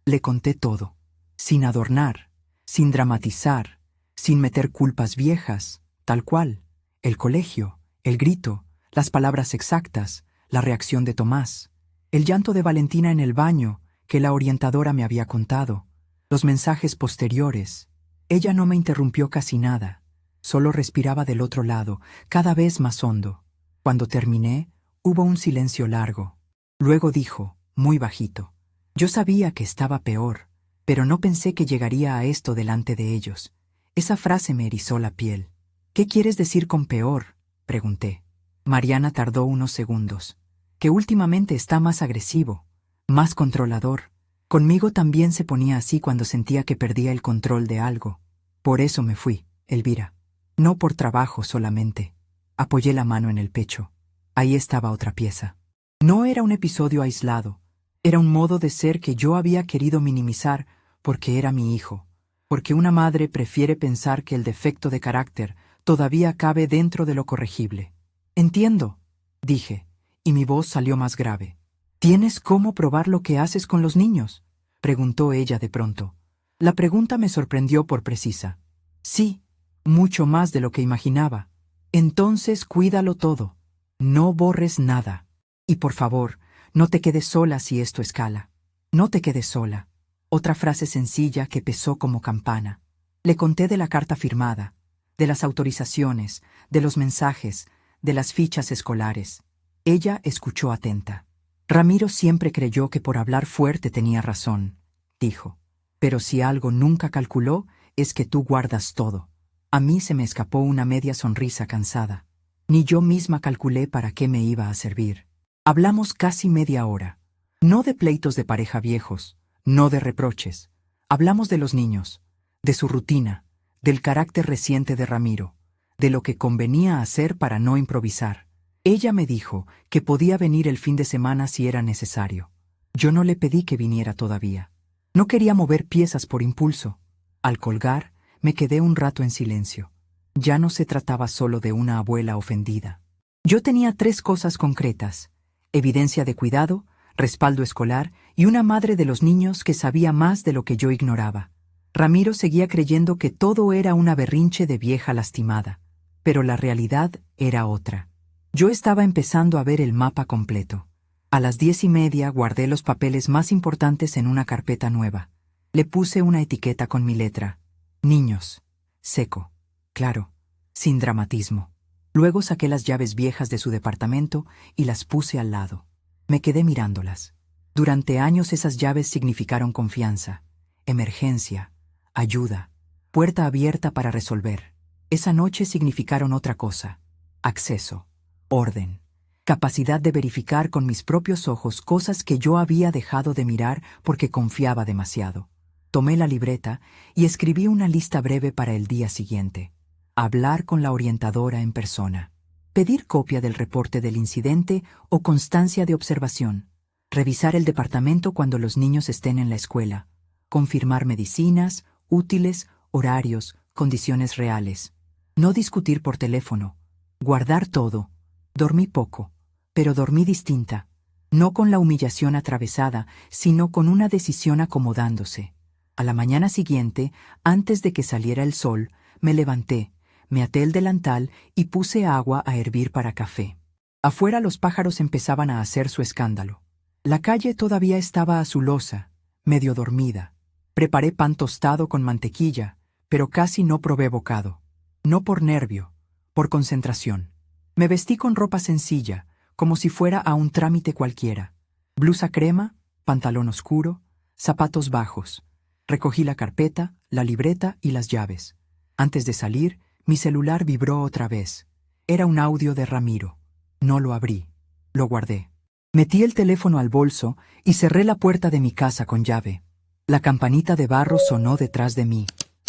[SPEAKER 1] Le conté todo. Sin adornar, sin dramatizar, sin meter culpas viejas, tal cual. El colegio, el grito, las palabras exactas, la reacción de Tomás, el llanto de Valentina en el baño, que la orientadora me había contado, los mensajes posteriores. Ella no me interrumpió casi nada, solo respiraba del otro lado, cada vez más hondo. Cuando terminé, hubo un silencio largo. Luego dijo, muy bajito, yo sabía que estaba peor, pero no pensé que llegaría a esto delante de ellos. Esa frase me erizó la piel. ¿Qué quieres decir con peor? Pregunté. Mariana tardó unos segundos. Que últimamente está más agresivo, más controlador. Conmigo también se ponía así cuando sentía que perdía el control de algo. Por eso me fui, Elvira. No por trabajo solamente. Apoyé la mano en el pecho. Ahí estaba otra pieza. No era un episodio aislado. Era un modo de ser que yo había querido minimizar porque era mi hijo. Porque una madre prefiere pensar que el defecto de carácter todavía cabe dentro de lo corregible. Entiendo, dije, y mi voz salió más grave. ¿Tienes cómo probar lo que haces con los niños? Preguntó ella de pronto. La pregunta me sorprendió por precisa. Sí, mucho más de lo que imaginaba. Entonces cuídalo todo. No borres nada. Y por favor, no te quedes sola si esto escala. No te quedes sola. Otra frase sencilla que pesó como campana. Le conté de la carta firmada, de las autorizaciones, de los mensajes, de las fichas escolares. Ella escuchó atenta. Ramiro siempre creyó que por hablar fuerte tenía razón, dijo. Pero si algo nunca calculó, es que tú guardas todo. A mí se me escapó una media sonrisa cansada. Ni yo misma calculé para qué me iba a servir. Hablamos casi media hora. No de pleitos de pareja viejos, no de reproches. Hablamos de los niños, de su rutina, del carácter reciente de Ramiro, de lo que convenía hacer para no improvisar. Ella me dijo que podía venir el fin de semana si era necesario. Yo no le pedí que viniera todavía. No quería mover piezas por impulso. Al colgar, me quedé un rato en silencio. Ya no se trataba solo de una abuela ofendida. Yo tenía 3 cosas concretas: evidencia de cuidado, respaldo escolar y una madre de los niños que sabía más de lo que yo ignoraba. Ramiro seguía creyendo que todo era una berrinche de vieja lastimada, pero la realidad era otra. Yo estaba empezando a ver el mapa completo. A las 10:30 guardé los papeles más importantes en una carpeta nueva. Le puse una etiqueta con mi letra. Niños. Seco. Claro. Sin dramatismo. Luego saqué las llaves viejas de su departamento y las puse al lado. Me quedé mirándolas. Durante años esas llaves significaron confianza, emergencia, ayuda, puerta abierta para resolver. Esa noche significaron otra cosa: acceso, orden, capacidad de verificar con mis propios ojos cosas que yo había dejado de mirar porque confiaba demasiado. Tomé la libreta y escribí una lista breve para el día siguiente. Hablar con la orientadora en persona. Pedir copia del reporte del incidente o constancia de observación. Revisar el departamento cuando los niños estén en la escuela. Confirmar medicinas, útiles, horarios, condiciones reales. No discutir por teléfono. Guardar todo. Dormí poco, pero dormí distinta. No con la humillación atravesada, sino con una decisión acomodándose. A la mañana siguiente, antes de que saliera el sol, me levanté, me até el delantal y puse agua a hervir para café. Afuera los pájaros empezaban a hacer su escándalo. La calle todavía estaba azulosa, medio dormida. Preparé pan tostado con mantequilla, pero casi no probé bocado. No por nervio, por concentración. Me vestí con ropa sencilla, como si fuera a un trámite cualquiera. Blusa crema, pantalón oscuro, zapatos bajos. Recogí la carpeta, la libreta y las llaves. Antes de salir, mi celular vibró otra vez. Era un audio de Ramiro. No lo abrí. Lo guardé. Metí el teléfono al bolso y cerré la puerta de mi casa con llave. La campanita de barro sonó detrás de mí.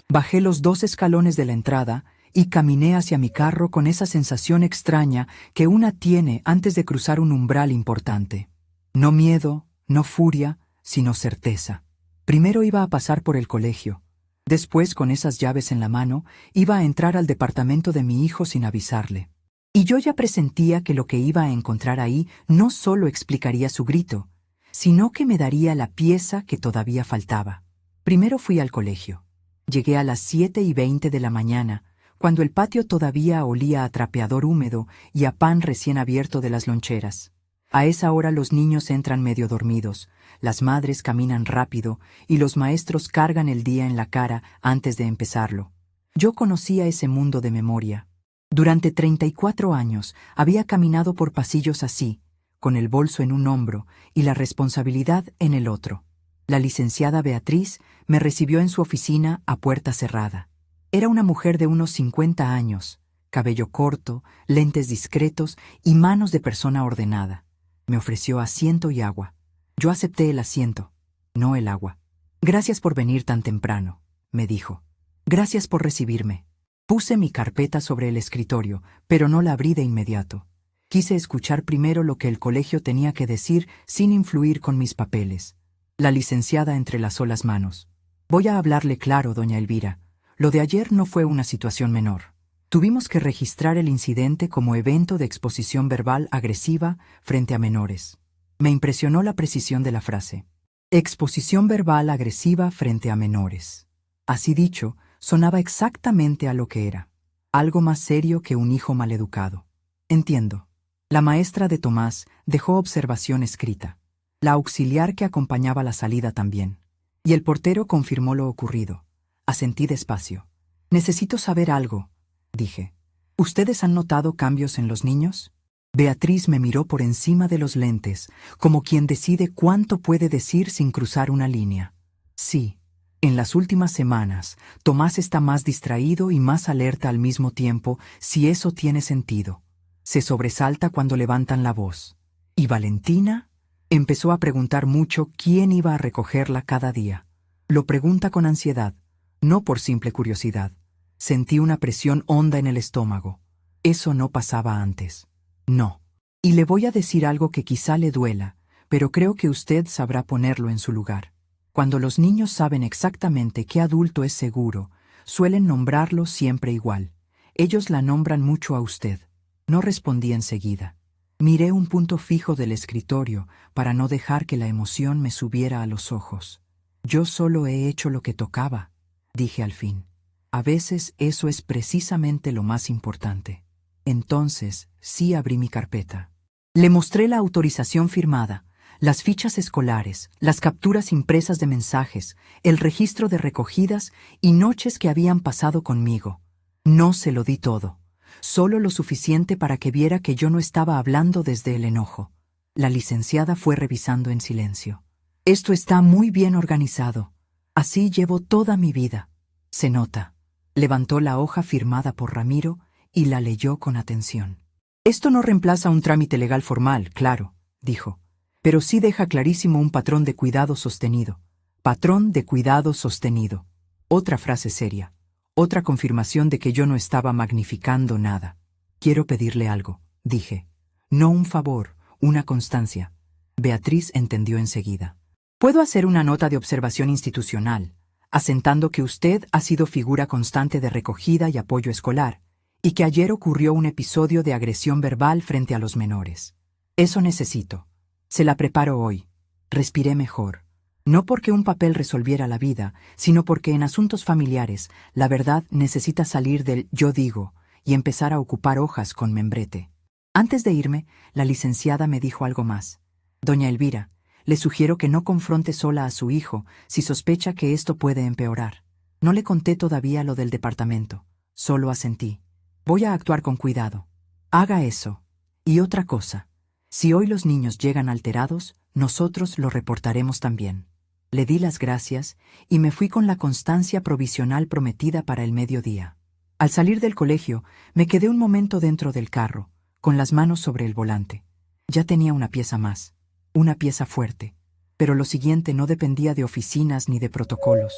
[SPEAKER 1] Bajé los 2 escalones de la entrada y caminé hacia mi carro con esa sensación extraña que una tiene antes de cruzar un umbral importante. No miedo, no furia, sino certeza. Primero iba a pasar por el colegio. Después, con esas llaves en la mano, iba a entrar al departamento de mi hijo sin avisarle. Y yo ya presentía que lo que iba a encontrar ahí no solo explicaría su grito, sino que me daría la pieza que todavía faltaba. Primero fui al colegio. Llegué a las 7:20 de la mañana, cuando el patio todavía olía a trapeador húmedo y a pan recién abierto de las loncheras. A esa hora los niños entran medio dormidos, las madres caminan rápido y los maestros cargan el día en la cara antes de empezarlo. Yo conocía ese mundo de memoria. Durante 34 años había caminado por pasillos así, con el bolso en un hombro y la responsabilidad en el otro. La licenciada Beatriz me recibió en su oficina a puerta cerrada. Era una mujer de unos 50 años, cabello corto, lentes discretos y manos de persona ordenada. Me ofreció asiento y agua. Yo acepté el asiento, no el agua. Gracias por venir tan temprano, me dijo. Gracias por recibirme. Puse mi carpeta sobre el escritorio, pero no la abrí de inmediato. Quise escuchar primero lo que el colegio tenía que decir sin influir con mis papeles. La licenciada entrelazó las manos. Voy a hablarle claro, doña Elvira. Lo de ayer no fue una situación menor. Tuvimos que registrar el incidente como evento de exposición verbal agresiva frente a menores. Me impresionó la precisión de la frase. Exposición verbal agresiva frente a menores. Así dicho, sonaba exactamente a lo que era. Algo más serio que un hijo maleducado. Entiendo. La maestra de Tomás dejó observación escrita. La auxiliar que acompañaba la salida también. Y el portero confirmó lo ocurrido. Asentí despacio. Necesito saber algo, dije. ¿Ustedes han notado cambios en los niños? Beatriz me miró por encima de los lentes, como quien decide cuánto puede decir sin cruzar una línea. Sí. En las últimas semanas, Tomás está más distraído y más alerta al mismo tiempo, si eso tiene sentido. Se sobresalta cuando levantan la voz. ¿Y Valentina? Empezó a preguntar mucho quién iba a recogerla cada día. Lo pregunta con ansiedad, no por simple curiosidad. Sentí una presión honda en el estómago. Eso no pasaba antes. No. Y le voy a decir algo que quizá le duela, pero creo que usted sabrá ponerlo en su lugar. Cuando los niños saben exactamente qué adulto es seguro, suelen nombrarlo siempre igual. Ellos la nombran mucho a usted. No respondí enseguida. Miré un punto fijo del escritorio para no dejar que la emoción me subiera a los ojos. Yo solo he hecho lo que tocaba, dije al fin. A veces eso es precisamente lo más importante. Entonces, sí abrí mi carpeta. Le mostré la autorización firmada, las fichas escolares, las capturas impresas de mensajes, el registro de recogidas y noches que habían pasado conmigo. No se lo di todo, solo lo suficiente para que viera que yo no estaba hablando desde el enojo. La licenciada fue revisando en silencio. Esto está muy bien organizado. Así llevo toda mi vida. Se nota. Levantó la hoja firmada por Ramiro y la leyó con atención. Esto no reemplaza un trámite legal formal, claro, dijo, pero sí deja clarísimo un patrón de cuidado sostenido. Patrón de cuidado sostenido. Otra frase seria. Otra confirmación de que yo no estaba magnificando nada. Quiero pedirle algo, dije. No un favor, una constancia. Beatriz entendió enseguida. Puedo hacer una nota de observación institucional, asentando que usted ha sido figura constante de recogida y apoyo escolar, y que ayer ocurrió un episodio de agresión verbal frente a los menores. Eso necesito. Se la preparo hoy. Respiré mejor. No porque un papel resolviera la vida, sino porque en asuntos familiares la verdad necesita salir del yo digo y empezar a ocupar hojas con membrete. Antes de irme, la licenciada me dijo algo más. Doña Elvira, le sugiero que no confronte sola a su hijo si sospecha que esto puede empeorar. No le conté todavía lo del departamento. Solo asentí. Voy a actuar con cuidado. Haga eso. Y otra cosa. Si hoy los niños llegan alterados, nosotros lo reportaremos también. Le di las gracias y me fui con la constancia provisional prometida para el mediodía. Al salir del colegio, me quedé un momento dentro del carro, con las manos sobre el volante. Ya tenía una pieza más, una pieza fuerte, pero lo siguiente no dependía de oficinas ni de protocolos.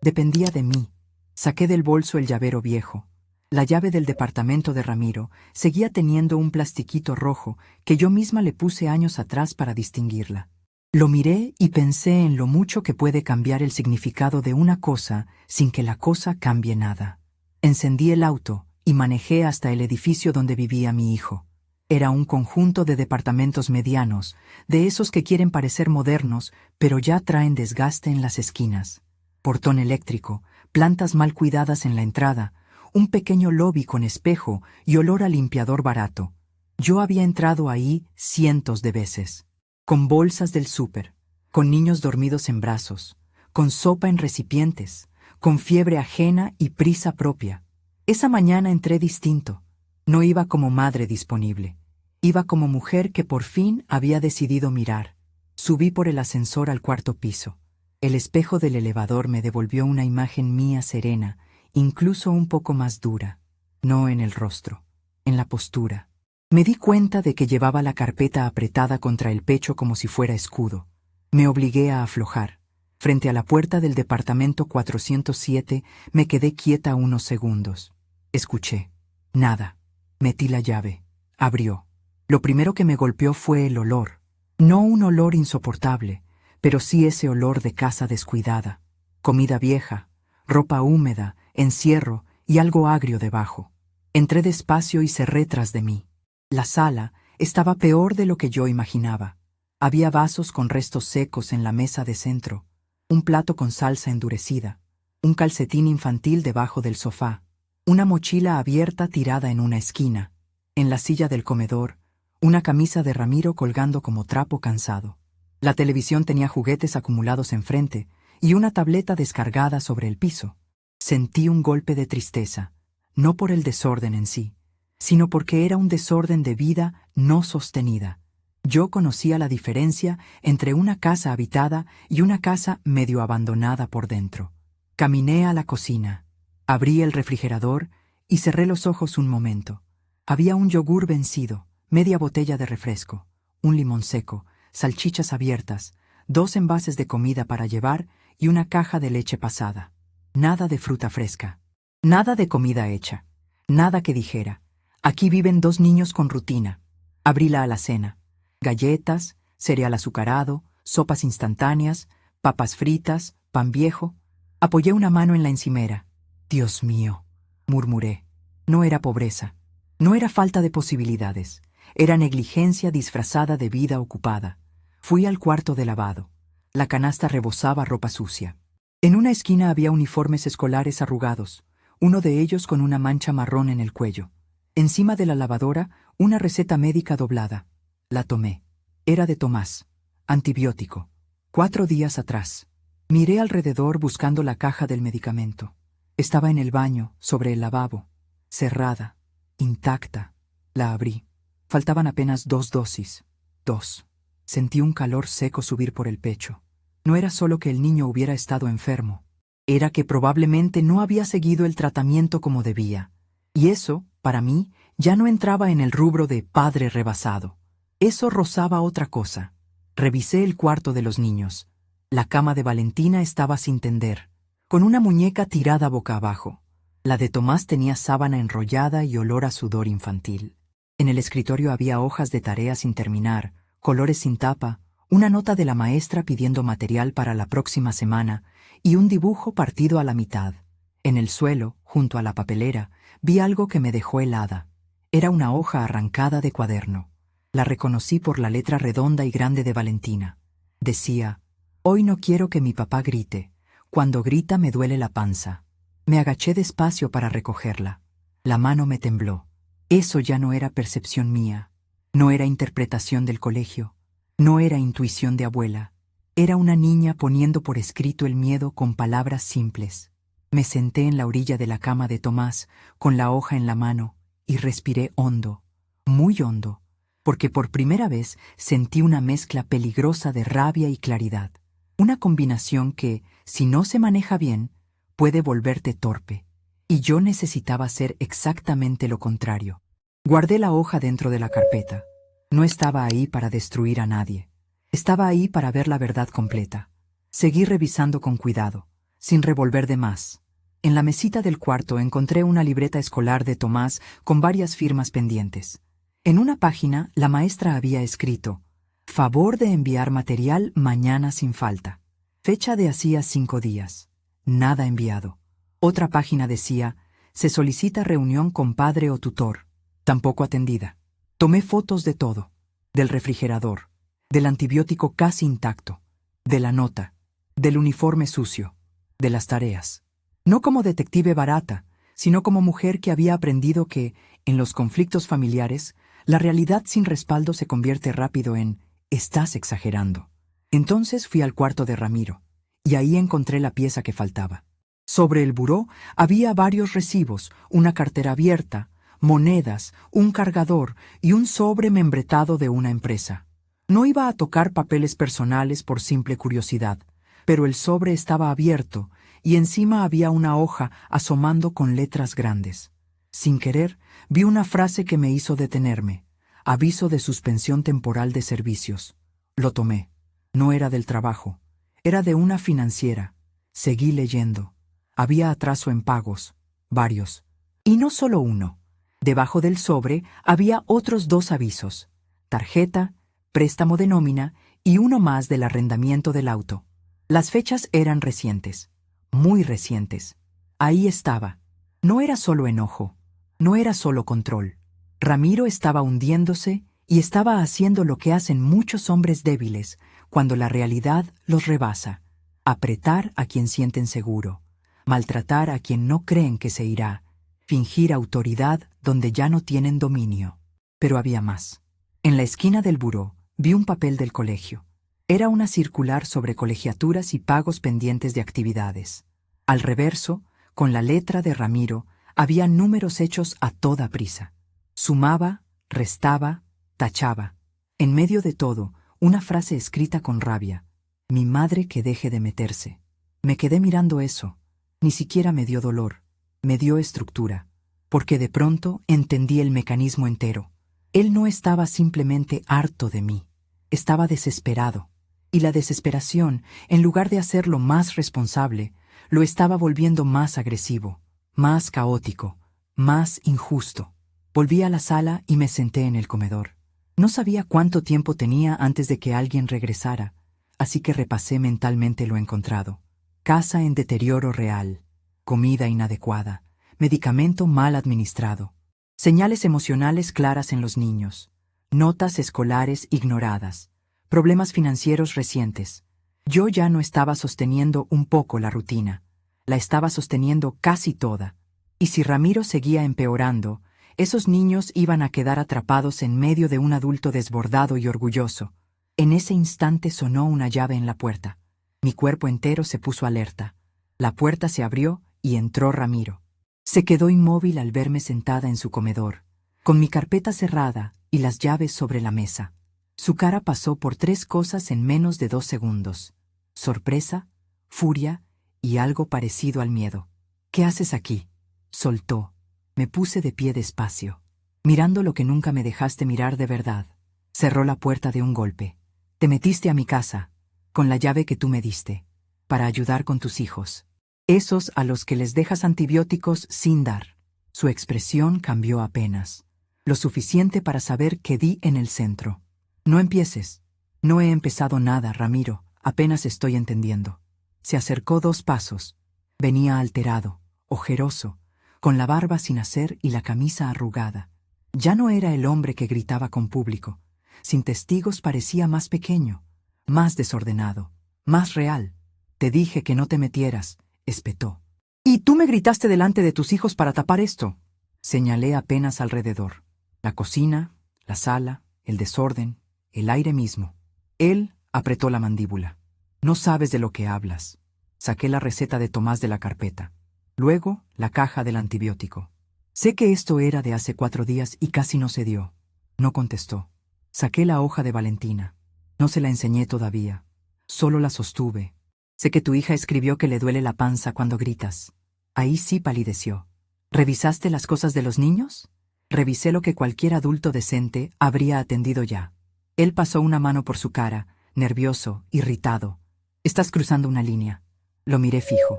[SPEAKER 1] Dependía de mí. Saqué del bolso el llavero viejo. La llave del departamento de Ramiro seguía teniendo un plastiquito rojo que yo misma le puse años atrás para distinguirla. Lo miré y pensé en lo mucho que puede cambiar el significado de una cosa sin que la cosa cambie nada. Encendí el auto y manejé hasta el edificio donde vivía mi hijo. Era un conjunto de departamentos medianos, de esos que quieren parecer modernos, pero ya traen desgaste en las esquinas. Portón eléctrico, plantas mal cuidadas en la entrada, un pequeño lobby con espejo y olor a limpiador barato. Yo había entrado ahí cientos de veces. Con bolsas del súper, con niños dormidos en brazos, con sopa en recipientes, con fiebre ajena y prisa propia. Esa mañana entré distinto. No iba como madre disponible. Iba como mujer que por fin había decidido mirar. Subí por el ascensor al cuarto piso. El espejo del elevador me devolvió una imagen mía serena, incluso un poco más dura. No en el rostro, en la postura. Me di cuenta de que llevaba la carpeta apretada contra el pecho como si fuera escudo. Me obligué a aflojar. Frente a la puerta del departamento 407 me quedé quieta unos segundos. Escuché. Nada. Metí la llave. Abrió. Lo primero que me golpeó fue el olor. No un olor insoportable, pero sí ese olor de casa descuidada. Comida vieja, ropa húmeda, encierro y algo agrio debajo. Entré despacio y cerré tras de mí. La sala estaba peor de lo que yo imaginaba. Había vasos con restos secos en la mesa de centro, un plato con salsa endurecida, un calcetín infantil debajo del sofá, una mochila abierta tirada en una esquina, en la silla del comedor, una camisa de Ramiro colgando como trapo cansado. La televisión tenía juguetes acumulados enfrente y una tableta descargada sobre el piso. Sentí un golpe de tristeza, no por el desorden en sí, sino porque era un desorden de vida no sostenida. Yo conocía la diferencia entre una casa habitada y una casa medio abandonada por dentro. Caminé a la cocina, abrí el refrigerador y cerré los ojos un momento. Había un yogur vencido, media botella de refresco, un limón seco, salchichas abiertas, 2 envases de comida para llevar y una caja de leche pasada. Nada de fruta fresca, nada de comida hecha, nada que dijera: aquí viven 2 niños con rutina. Abrí la alacena. Galletas, cereal azucarado, sopas instantáneas, papas fritas, pan viejo. Apoyé una mano en la encimera. Dios mío, murmuré. No era pobreza, no era falta de posibilidades, era negligencia disfrazada de vida ocupada. Fui al cuarto de lavado. La canasta rebosaba ropa sucia. En una esquina había uniformes escolares arrugados, uno de ellos con una mancha marrón en el cuello. Encima de la lavadora, una receta médica doblada. La tomé. Era de Tomás. Antibiótico. 4 días atrás. Miré alrededor buscando la caja del medicamento. Estaba en el baño, sobre el lavabo. Cerrada. Intacta. La abrí. Faltaban apenas 2 dosis. 2. Sentí un calor seco subir por el pecho. No era solo que el niño hubiera estado enfermo. Era que probablemente no había seguido el tratamiento como debía. Y eso, para mí, ya no entraba en el rubro de padre rebasado. Eso rozaba otra cosa. Revisé el cuarto de los niños. La cama de Valentina estaba sin tender, con una muñeca tirada boca abajo. La de Tomás tenía sábana enrollada y olor a sudor infantil. En el escritorio había hojas de tarea sin terminar, colores sin tapa, una nota de la maestra pidiendo material para la próxima semana y un dibujo partido a la mitad. En el suelo, junto a la papelera, vi algo que me dejó helada. Era una hoja arrancada de cuaderno. La reconocí por la letra redonda y grande de Valentina. Decía: hoy no quiero que mi papá grite. Cuando grita me duele la panza. Me agaché despacio para recogerla. La mano me tembló. Eso ya no era percepción mía. No era interpretación del colegio. No era intuición de abuela. Era una niña poniendo por escrito el miedo con palabras simples. Me senté en la orilla de la cama de Tomás, con la hoja en la mano, y respiré hondo, muy hondo, porque por primera vez sentí una mezcla peligrosa de rabia y claridad. Una combinación que, si no se maneja bien, puede volverte torpe. Y yo necesitaba hacer exactamente lo contrario. Guardé la hoja dentro de la carpeta. No estaba ahí para destruir a nadie. Estaba ahí para ver la verdad completa. Seguí revisando con cuidado, sin revolver de más. En la mesita del cuarto encontré una libreta escolar de Tomás con varias firmas pendientes. En una página, la maestra había escrito: «Favor de enviar material mañana sin falta». Fecha de hacía 5 días. Nada enviado. Otra página decía: «Se solicita reunión con padre o tutor». Tampoco atendida. Tomé fotos de todo. Del refrigerador, del antibiótico casi intacto, de la nota, del uniforme sucio, de las tareas. No como detective barata, sino como mujer que había aprendido que, en los conflictos familiares, la realidad sin respaldo se convierte rápido en «estás exagerando». Entonces fui al cuarto de Ramiro, y ahí encontré la pieza que faltaba. Sobre el buró había varios recibos, una cartera abierta, monedas, un cargador y un sobre membretado de una empresa. No iba a tocar papeles personales por simple curiosidad, pero el sobre estaba abierto y encima había una hoja asomando con letras grandes. Sin querer, vi una frase que me hizo detenerme: «Aviso de suspensión temporal de servicios». Lo tomé. No era del trabajo, era de una financiera. Seguí leyendo. Había atraso en pagos, varios. Y no solo uno. Debajo del sobre había otros 2 avisos: tarjeta, préstamo de nómina y uno más del arrendamiento del auto. Las fechas eran recientes, muy recientes. Ahí estaba. No era solo enojo, no era solo control. Ramiro estaba hundiéndose y estaba haciendo lo que hacen muchos hombres débiles cuando la realidad los rebasa: apretar a quien sienten seguro, maltratar a quien no creen que se irá, fingir autoridad donde ya no tienen dominio. Pero había más. En la esquina del buró vi un papel del colegio. Era una circular sobre colegiaturas y pagos pendientes de actividades. Al reverso, con la letra de Ramiro, había números hechos a toda prisa. Sumaba, restaba, tachaba. En medio de todo, una frase escrita con rabia: «Mi madre que deje de meterse». Me quedé mirando eso. Ni siquiera me dio dolor. Me dio estructura. Porque de pronto entendí el mecanismo entero. Él no estaba simplemente harto de mí. Estaba desesperado. Y la desesperación, en lugar de hacerlo más responsable, lo estaba volviendo más agresivo, más caótico, más injusto. Volví a la sala y me senté en el comedor. No sabía cuánto tiempo tenía antes de que alguien regresara, así que repasé mentalmente lo encontrado. Casa en deterioro real, comida inadecuada, medicamento mal administrado, señales emocionales claras en los niños, notas escolares ignoradas, problemas financieros recientes. Yo ya no estaba sosteniendo un poco la rutina, la estaba sosteniendo casi toda. Y si Ramiro seguía empeorando, esos niños iban a quedar atrapados en medio de un adulto desbordado y orgulloso. En ese instante sonó una llave en la puerta. Mi cuerpo entero se puso alerta. La puerta se abrió y entró Ramiro. Se quedó inmóvil al verme sentada en su comedor, con mi carpeta cerrada y las llaves sobre la mesa. Su cara pasó por 3 cosas en menos de 2 segundos: sorpresa, furia y algo parecido al miedo. «¿Qué haces aquí?», soltó. Me puse de pie despacio, mirando lo que nunca me dejaste mirar de verdad. Cerró la puerta de un golpe. «Te metiste a mi casa, con la llave que tú me diste, para ayudar con tus hijos. Esos a los que les dejas antibióticos sin dar». Su expresión cambió apenas, lo suficiente para saber que di en el centro. «No empieces». «No he empezado nada, Ramiro, apenas estoy entendiendo». Se acercó 2 pasos. Venía alterado, ojeroso, con la barba sin hacer y la camisa arrugada. Ya no era el hombre que gritaba con público. Sin testigos parecía más pequeño, más desordenado, más real. «Te dije que no te metieras», espetó. «Y tú me gritaste delante de tus hijos para tapar esto». Señalé apenas alrededor. La cocina, la sala, el desorden, el aire mismo. Él apretó la mandíbula. «No sabes de lo que hablas». Saqué la receta de Tomás de la carpeta. Luego, la caja del antibiótico. «Sé que esto era de hace 4 días y casi no se dio». No contestó. Saqué la hoja de Valentina. No se la enseñé todavía. Solo la sostuve. Sé que tu hija escribió que le duele la panza cuando gritas. Ahí sí palideció. ¿Revisaste las cosas de los niños? Revisé lo que cualquier adulto decente habría atendido ya. Él pasó una mano por su cara, nervioso, irritado. Estás cruzando una línea. Lo miré fijo.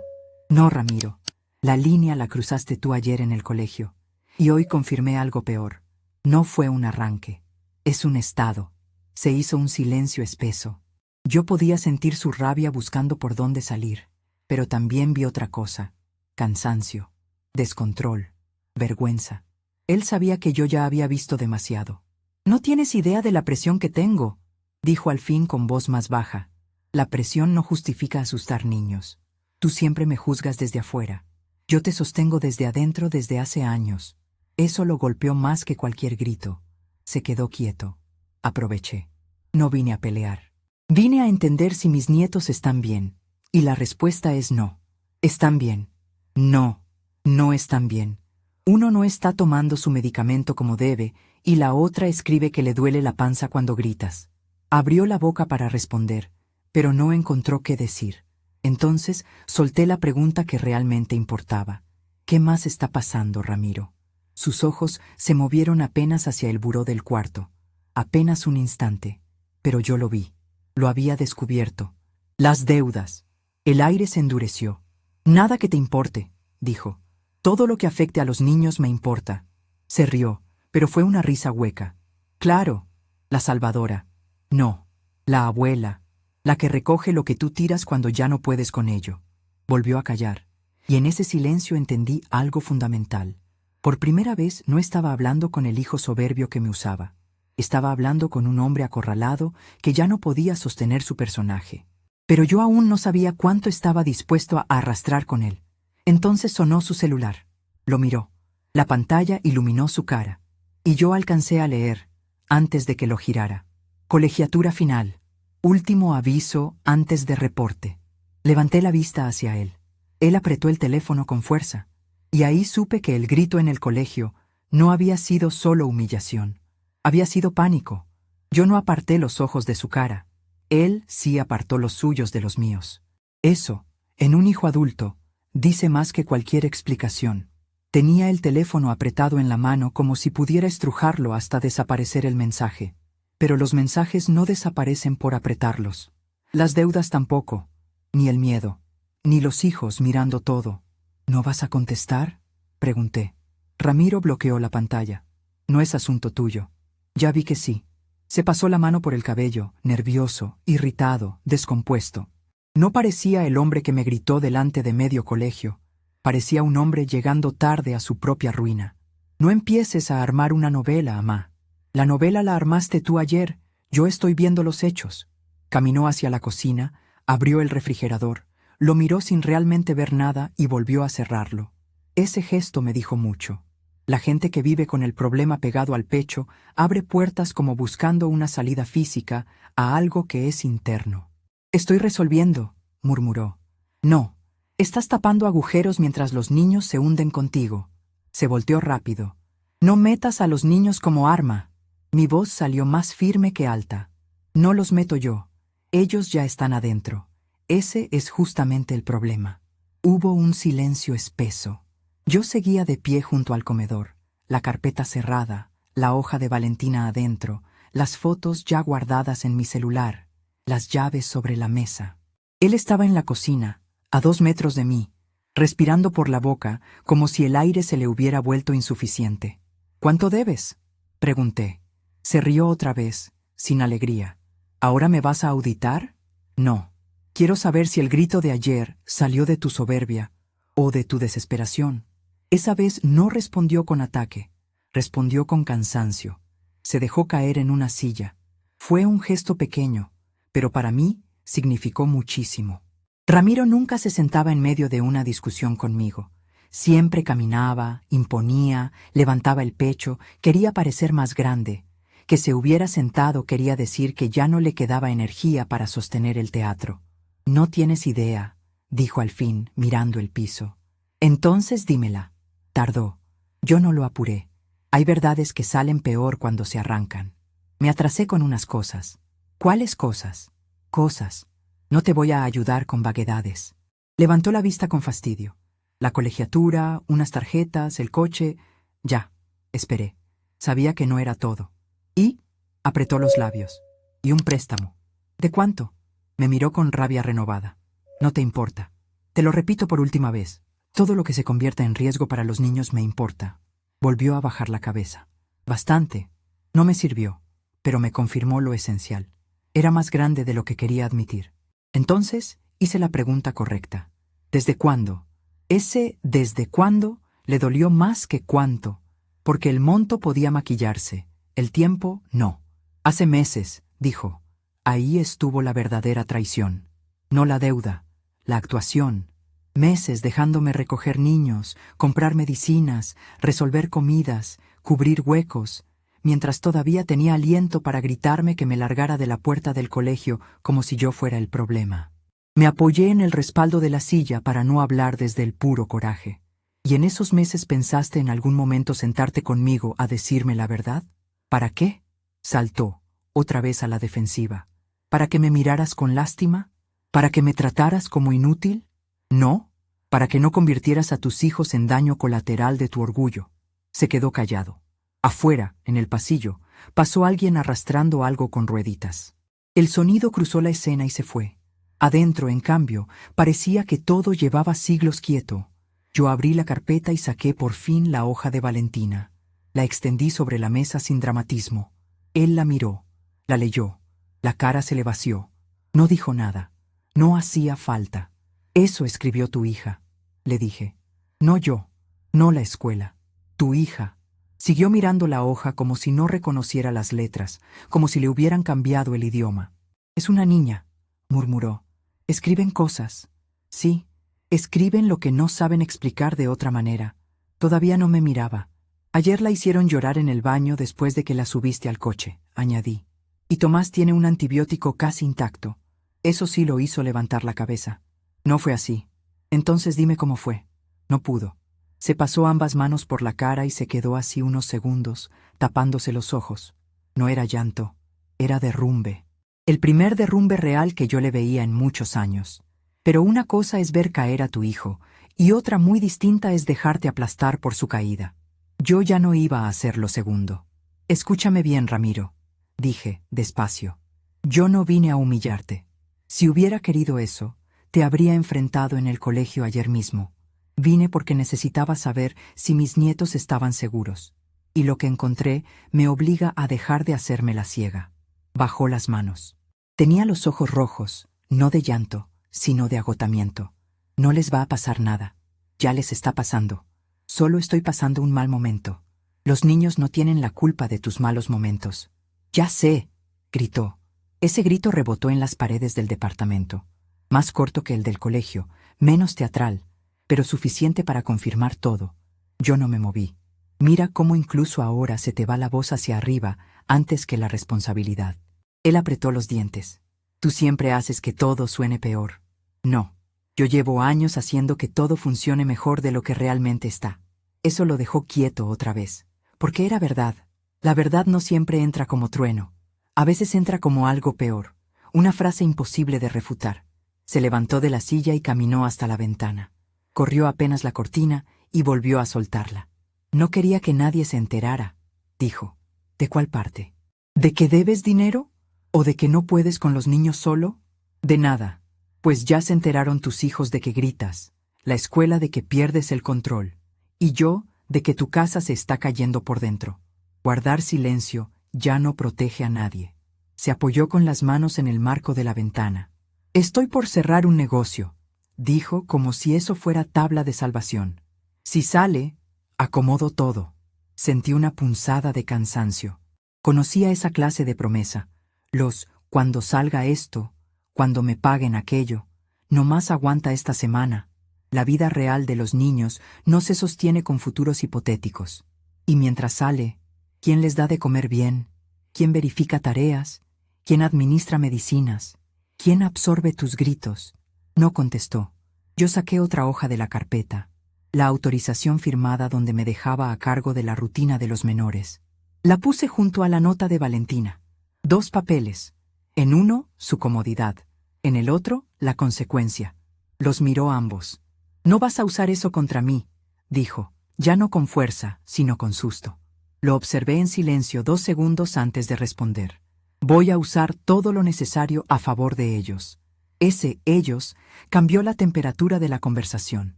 [SPEAKER 1] No, Ramiro. La línea la cruzaste tú ayer en el colegio. Y hoy confirmé algo peor. No fue un arranque. Es un estado. Se hizo un silencio espeso. Yo podía sentir su rabia buscando por dónde salir, pero también vi otra cosa. Cansancio, descontrol, vergüenza. Él sabía que yo ya había visto demasiado. No tienes idea de la presión que tengo, dijo al fin con voz más baja. La presión no justifica asustar niños. Tú siempre me juzgas desde afuera. Yo te sostengo desde adentro desde hace años. Eso lo golpeó más que cualquier grito. Se quedó quieto. Aproveché. No vine a pelear. Vine a entender si mis nietos están bien. Y la respuesta es no. ¿Están bien? No, no están bien. Uno no está tomando su medicamento como debe, y la otra escribe que le duele la panza cuando gritas. Abrió la boca para responder, pero no encontró qué decir. Entonces solté la pregunta que realmente importaba. ¿Qué más está pasando, Ramiro? Sus ojos se movieron apenas hacia el buró del cuarto. Apenas un instante. Pero yo lo vi. Lo había descubierto. Las deudas. El aire se endureció. Nada que te importe, dijo. Todo lo que afecte a los niños me importa. Se rió, pero fue una risa hueca. Claro, la salvadora. No, la abuela, la que recoge lo que tú tiras cuando ya no puedes con ello. Volvió a callar, y en ese silencio entendí algo fundamental. Por primera vez no estaba hablando con el hijo soberbio que me usaba. Estaba hablando con un hombre acorralado que ya no podía sostener su personaje. Pero yo aún no sabía cuánto estaba dispuesto a arrastrar con él. Entonces sonó su celular. Lo miró. La pantalla iluminó su cara. Y yo alcancé a leer, antes de que lo girara. Colegiatura final. Último aviso antes de reporte. Levanté la vista hacia él. Él apretó el teléfono con fuerza. Y ahí supe que el grito en el colegio no había sido solo humillación. Había sido pánico. Yo no aparté los ojos de su cara. Él sí apartó los suyos de los míos. Eso, en un hijo adulto, dice más que cualquier explicación. Tenía el teléfono apretado en la mano como si pudiera estrujarlo hasta desaparecer el mensaje. Pero los mensajes no desaparecen por apretarlos. Las deudas tampoco, ni el miedo, ni los hijos mirando todo. ¿No vas a contestar?, pregunté. Ramiro bloqueó la pantalla. No es asunto tuyo. Ya vi que sí. Se pasó la mano por el cabello, nervioso, irritado, descompuesto. No parecía el hombre que me gritó delante de medio colegio. Parecía un hombre llegando tarde a su propia ruina. No empieces a armar una novela, amá. La novela la armaste tú ayer. Yo estoy viendo los hechos. Caminó hacia la cocina, abrió el refrigerador, lo miró sin realmente ver nada y volvió a cerrarlo. Ese gesto me dijo mucho. La gente que vive con el problema pegado al pecho abre puertas como buscando una salida física a algo que es interno. Estoy resolviendo, murmuró. No, estás tapando agujeros mientras los niños se hunden contigo. Se volteó rápido. No metas a los niños como arma. Mi voz salió más firme que alta. No los meto yo. Ellos ya están adentro. Ese es justamente el problema. Hubo un silencio espeso. Yo seguía de pie junto al comedor, la carpeta cerrada, la hoja de Valentina adentro, las fotos ya guardadas en mi celular, las llaves sobre la mesa. Él estaba en la cocina, a 2 metros de mí, respirando por la boca como si el aire se le hubiera vuelto insuficiente. ¿Cuánto debes?, pregunté. Se rió otra vez, sin alegría. ¿Ahora me vas a auditar? No. Quiero saber si el grito de ayer salió de tu soberbia o de tu desesperación. Esa vez no respondió con ataque, respondió con cansancio. Se dejó caer en una silla. Fue un gesto pequeño, pero para mí significó muchísimo. Ramiro nunca se sentaba en medio de una discusión conmigo. Siempre caminaba, imponía, levantaba el pecho, quería parecer más grande. Que se hubiera sentado quería decir que ya no le quedaba energía para sostener el teatro. No tienes idea, dijo al fin, mirando el piso. Entonces dímela. Tardó. Yo no lo apuré. Hay verdades que salen peor cuando se arrancan. Me atrasé con unas cosas. ¿Cuáles cosas? Cosas. No te voy a ayudar con vaguedades. Levantó la vista con fastidio. La colegiatura, unas tarjetas, el coche. Ya, esperé. Sabía que no era todo. Y apretó los labios. Y un préstamo. ¿De cuánto? Me miró con rabia renovada. No te importa. Te lo repito por última vez. Todo lo que se convierta en riesgo para los niños me importa. Volvió a bajar la cabeza. Bastante. No me sirvió, pero me confirmó lo esencial. Era más grande de lo que quería admitir. Entonces hice la pregunta correcta. ¿Desde cuándo? Ese «desde cuándo» le dolió más que cuánto, porque el monto podía maquillarse, el tiempo no. Hace meses, dijo. Ahí estuvo la verdadera traición. No la deuda, la actuación. Meses dejándome recoger niños, comprar medicinas, resolver comidas, cubrir huecos, mientras todavía tenía aliento para gritarme que me largara de la puerta del colegio como si yo fuera el problema. Me apoyé en el respaldo de la silla para no hablar desde el puro coraje. ¿Y en esos meses pensaste en algún momento sentarte conmigo a decirme la verdad? ¿Para qué? Saltó, otra vez a la defensiva. ¿Para que me miraras con lástima? ¿Para que me trataras como inútil? No, para que no convirtieras a tus hijos en daño colateral de tu orgullo. Se quedó callado. Afuera, en el pasillo, pasó alguien arrastrando algo con rueditas. El sonido cruzó la escena y se fue. Adentro, en cambio, parecía que todo llevaba siglos quieto. Yo abrí la carpeta y saqué por fin la hoja de Valentina. La extendí sobre la mesa sin dramatismo. Él la miró, la leyó. La cara se le vació. No dijo nada. No hacía falta. Eso escribió tu hija, le dije. No yo, no la escuela. Tu hija. Siguió mirando la hoja como si no reconociera las letras, como si le hubieran cambiado el idioma. Es una niña, murmuró. Escriben cosas. Sí, escriben lo que no saben explicar de otra manera. Todavía no me miraba. Ayer la hicieron llorar en el baño después de que la subiste al coche, añadí. Y Tomás tiene un antibiótico casi intacto. Eso sí lo hizo levantar la cabeza. No fue así. Entonces dime cómo fue. No pudo. Se pasó ambas manos por la cara y se quedó así unos segundos, tapándose los ojos. No era llanto, era derrumbe. El primer derrumbe real que yo le veía en muchos años. Pero una cosa es ver caer a tu hijo, y otra muy distinta es dejarte aplastar por su caída. Yo ya no iba a hacer lo segundo. Escúchame bien, Ramiro, dije, despacio. Yo no vine a humillarte. Si hubiera querido eso, te habría enfrentado en el colegio ayer mismo. Vine porque necesitaba saber si mis nietos estaban seguros. Y lo que encontré me obliga a dejar de hacerme la ciega. Bajó las manos. Tenía los ojos rojos, no de llanto, sino de agotamiento. No les va a pasar nada. Ya les está pasando. Solo estoy pasando un mal momento. Los niños no tienen la culpa de tus malos momentos. Ya sé, gritó. Ese grito rebotó en las paredes del departamento. Más corto que el del colegio, menos teatral, pero suficiente para confirmar todo. Yo no me moví. Mira cómo incluso ahora se te va la voz hacia arriba antes que la responsabilidad. Él apretó los dientes. Tú siempre haces que todo suene peor. No. Yo llevo años haciendo que todo funcione mejor de lo que realmente está. Eso lo dejó quieto otra vez. Porque era verdad. La verdad no siempre entra como trueno. A veces entra como algo peor. Una frase imposible de refutar. Se levantó de la silla y caminó hasta la ventana. Corrió apenas la cortina y volvió a soltarla. No quería que nadie se enterara, dijo. ¿De cuál parte? ¿De que debes dinero? ¿O de que no puedes con los niños solo? De nada. Pues ya se enteraron tus hijos de que gritas, la escuela de que pierdes el control, y yo de que tu casa se está cayendo por dentro. Guardar silencio ya no protege a nadie. Se apoyó con las manos en el marco de la ventana. Estoy por cerrar un negocio, dijo como si eso fuera tabla de salvación. Si sale, acomodo todo. Sentí una punzada de cansancio. Conocía esa clase de promesa. Los «cuando salga esto», «cuando me paguen aquello», «no más aguanta esta semana». La vida real de los niños no se sostiene con futuros hipotéticos. Y mientras sale, ¿quién les da de comer bien? ¿Quién verifica tareas? ¿Quién administra medicinas? ¿Quién absorbe tus gritos? No contestó. Yo saqué otra hoja de la carpeta, la autorización firmada donde me dejaba a cargo de la rutina de los menores. La puse junto a la nota de Valentina. 2 papeles. En uno, su comodidad. En el otro, la consecuencia. Los miró ambos. No vas a usar eso contra mí, dijo, ya no con fuerza, sino con susto. Lo observé en silencio 2 segundos antes de responder. Voy a usar todo lo necesario a favor de ellos. Ese ellos cambió la temperatura de la conversación.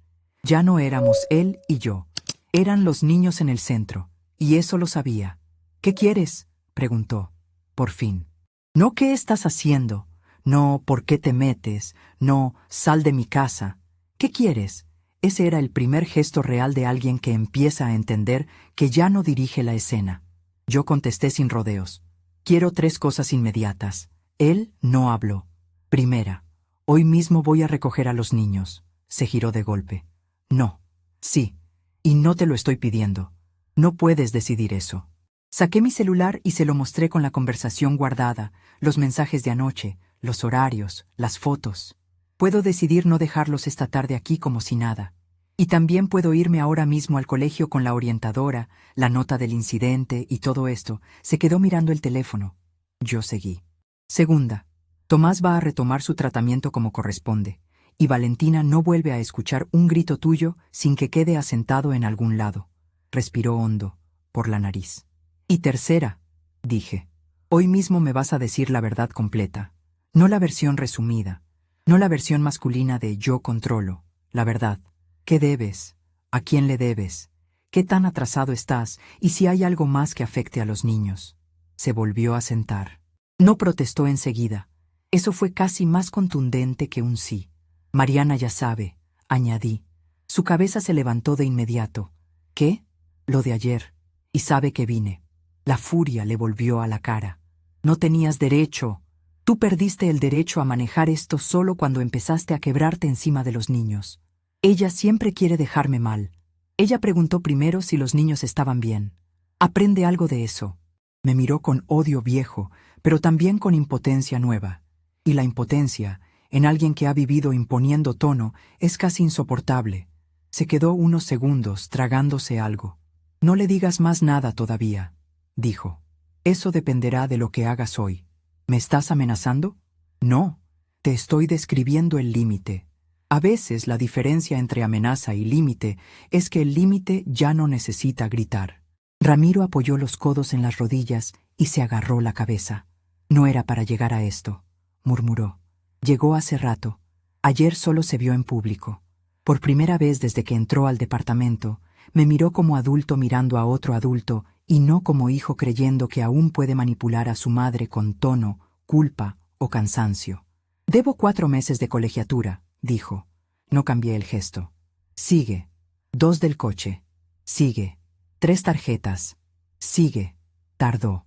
[SPEAKER 1] Ya no éramos él y yo. Eran los niños en el centro, y eso lo sabía. ¿Qué quieres?, preguntó. Por fin. No qué estás haciendo, no por qué te metes, no sal de mi casa. ¿Qué quieres? Ese era el primer gesto real de alguien que empieza a entender que ya no dirige la escena. Yo contesté sin rodeos. Quiero 3 cosas inmediatas. Él no habló. Primera, hoy mismo voy a recoger a los niños. Se giró de golpe. No. Sí. Y no te lo estoy pidiendo. No puedes decidir eso. Saqué mi celular y se lo mostré con la conversación guardada, los mensajes de anoche, los horarios, las fotos. Puedo decidir no dejarlos esta tarde aquí como si nada. Y también puedo irme ahora mismo al colegio con la orientadora, la nota del incidente y todo esto. Se quedó mirando el teléfono. Yo seguí. Segunda, Tomás va a retomar su tratamiento como corresponde, y Valentina no vuelve a escuchar un grito tuyo sin que quede asentado en algún lado. Respiró hondo, por la nariz. Y tercera, dije, hoy mismo me vas a decir la verdad completa, no la versión resumida, no la versión masculina de yo controlo, la verdad. ¿Qué debes? ¿A quién le debes? ¿Qué tan atrasado estás? ¿Y si hay algo más que afecte a los niños? Se volvió a sentar. No protestó enseguida. Eso fue casi más contundente que un sí. Mariana ya sabe, añadí. Su cabeza se levantó de inmediato. ¿Qué? Lo de ayer. Y sabe que vine. La furia le volvió a la cara. No tenías derecho. Tú perdiste el derecho a manejar esto solo cuando empezaste a quebrarte encima de los niños. Ella siempre quiere dejarme mal. Ella preguntó primero si los niños estaban bien. Aprende algo de eso. Me miró con odio viejo, pero también con impotencia nueva. Y la impotencia, en alguien que ha vivido imponiendo tono, es casi insoportable. Se quedó unos segundos tragándose algo. No le digas más nada todavía, dijo. Eso dependerá de lo que hagas hoy. ¿Me estás amenazando? No, te estoy describiendo el límite. A veces la diferencia entre amenaza y límite es que el límite ya no necesita gritar. Ramiro apoyó los codos en las rodillas y se agarró la cabeza. No era para llegar a esto, murmuró. Llegó hace rato. Ayer solo se vio en público. Por primera vez desde que entró al departamento, me miró como adulto mirando a otro adulto y no como hijo creyendo que aún puede manipular a su madre con tono, culpa o cansancio. Debo 4 meses de colegiatura, dijo. No cambié el gesto. Sigue. 2 del coche. Sigue. 3 tarjetas. Sigue. Tardó.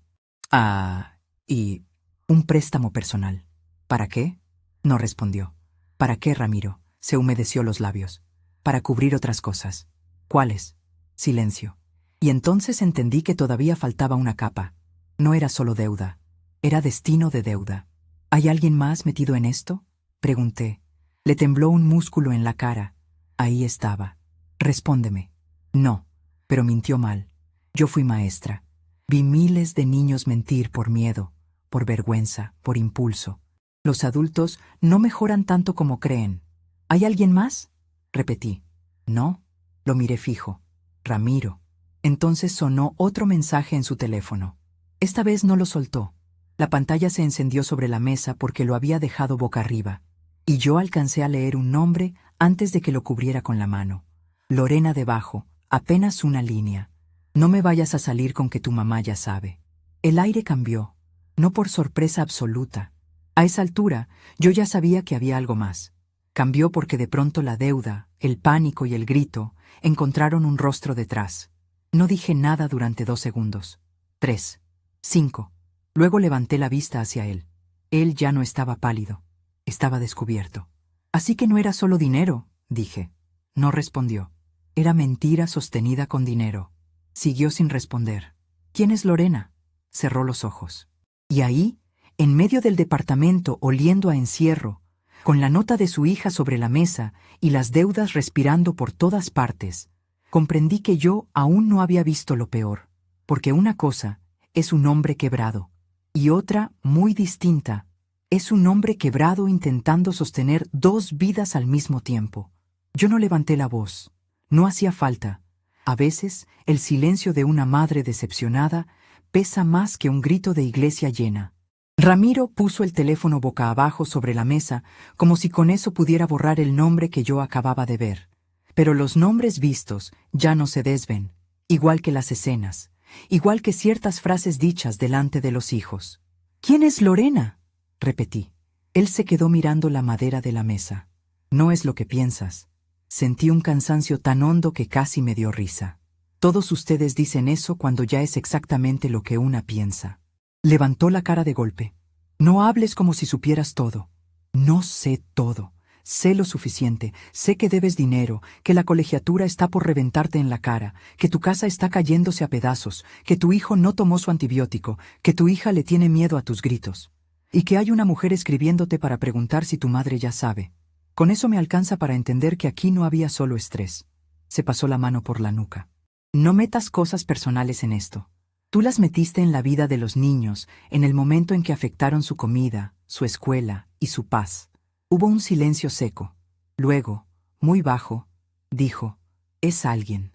[SPEAKER 1] Y un préstamo personal. ¿Para qué? No respondió. ¿Para qué, Ramiro? Se humedeció los labios. Para cubrir otras cosas. ¿Cuáles? Silencio. Y entonces entendí que todavía faltaba una capa. No era solo deuda. Era destino de deuda. ¿Hay alguien más metido en esto? Pregunté. Le tembló un músculo en la cara. Ahí estaba. Respóndeme. No, pero mintió mal. Yo fui maestra. Vi miles de niños mentir por miedo, por vergüenza, por impulso. Los adultos no mejoran tanto como creen. ¿Hay alguien más? Repetí. No. Lo miré fijo. Ramiro. Entonces sonó otro mensaje en su teléfono. Esta vez no lo soltó. La pantalla se encendió sobre la mesa porque lo había dejado boca arriba, y yo alcancé a leer un nombre antes de que lo cubriera con la mano. Lorena debajo, apenas una línea. No me vayas a salir con que tu mamá ya sabe. El aire cambió, no por sorpresa absoluta. A esa altura, yo ya sabía que había algo más. Cambió porque de pronto la deuda, el pánico y el grito encontraron un rostro detrás. No dije nada durante 2 segundos. 3. 5. Luego levanté la vista hacia él. Él ya no estaba pálido. Estaba descubierto. Así que no era solo dinero, dije. No respondió. Era mentira sostenida con dinero. Siguió sin responder. ¿Quién es Lorena? Cerró los ojos. Y ahí, en medio del departamento oliendo a encierro, con la nota de su hija sobre la mesa y las deudas respirando por todas partes, comprendí que yo aún no había visto lo peor, porque una cosa es un hombre quebrado, y otra, muy distinta, Es un hombre quebrado intentando sostener dos vidas al mismo tiempo. Yo no levanté la voz. No hacía falta. A veces, el silencio de una madre decepcionada pesa más que un grito de iglesia llena. Ramiro puso el teléfono boca abajo sobre la mesa, como si con eso pudiera borrar el nombre que yo acababa de ver. Pero los nombres vistos ya no se desven, igual que las escenas, igual que ciertas frases dichas delante de los hijos. ¿Quién es Lorena?, repetí. Él se quedó mirando la madera de la mesa. No es lo que piensas. Sentí un cansancio tan hondo que casi me dio risa. Todos ustedes dicen eso cuando ya es exactamente lo que una piensa. Levantó la cara de golpe. No hables como si supieras todo. No sé todo. Sé lo suficiente. Sé que debes dinero, que la colegiatura está por reventarte en la cara, que tu casa está cayéndose a pedazos, que tu hijo no tomó su antibiótico, que tu hija le tiene miedo a tus gritos. Y que hay una mujer escribiéndote para preguntar si tu madre ya sabe. Con eso me alcanza para entender que aquí no había solo estrés. Se pasó la mano por la nuca. No metas cosas personales en esto. Tú las metiste en la vida de los niños, en el momento en que afectaron su comida, su escuela y su paz. Hubo un silencio seco. Luego, muy bajo, dijo, es alguien,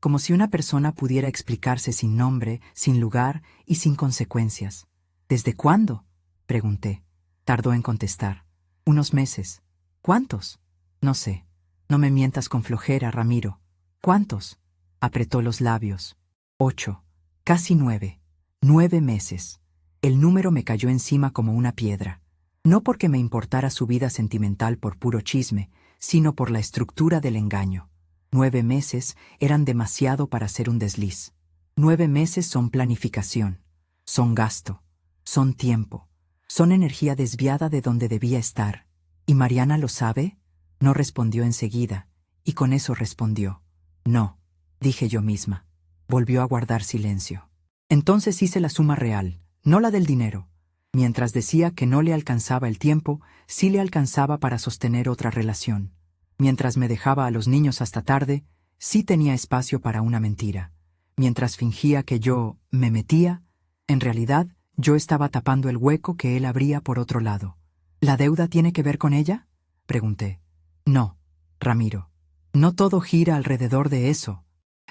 [SPEAKER 1] como si una persona pudiera explicarse sin nombre, sin lugar y sin consecuencias. ¿Desde cuándo?, pregunté. Tardó en contestar. Unos meses. ¿Cuántos? No sé. No me mientas con flojera, Ramiro. ¿Cuántos? Apretó los labios. 8. Casi 9. 9 meses. El número me cayó encima como una piedra. No porque me importara su vida sentimental por puro chisme, sino por la estructura del engaño. 9 meses eran demasiado para hacer un desliz. 9 meses son planificación, son gasto, son tiempo, son energía desviada de donde debía estar. ¿Y Mariana lo sabe? No respondió enseguida, y con eso respondió. No, dije yo misma. Volvió a guardar silencio. Entonces hice la suma real, no la del dinero. Mientras decía que no le alcanzaba el tiempo, sí le alcanzaba para sostener otra relación. Mientras me dejaba a los niños hasta tarde, sí tenía espacio para una mentira. Mientras fingía que yo me metía, en realidad yo estaba tapando el hueco que él abría por otro lado. ¿La deuda tiene que ver con ella?, pregunté. No, Ramiro. No todo gira alrededor de eso.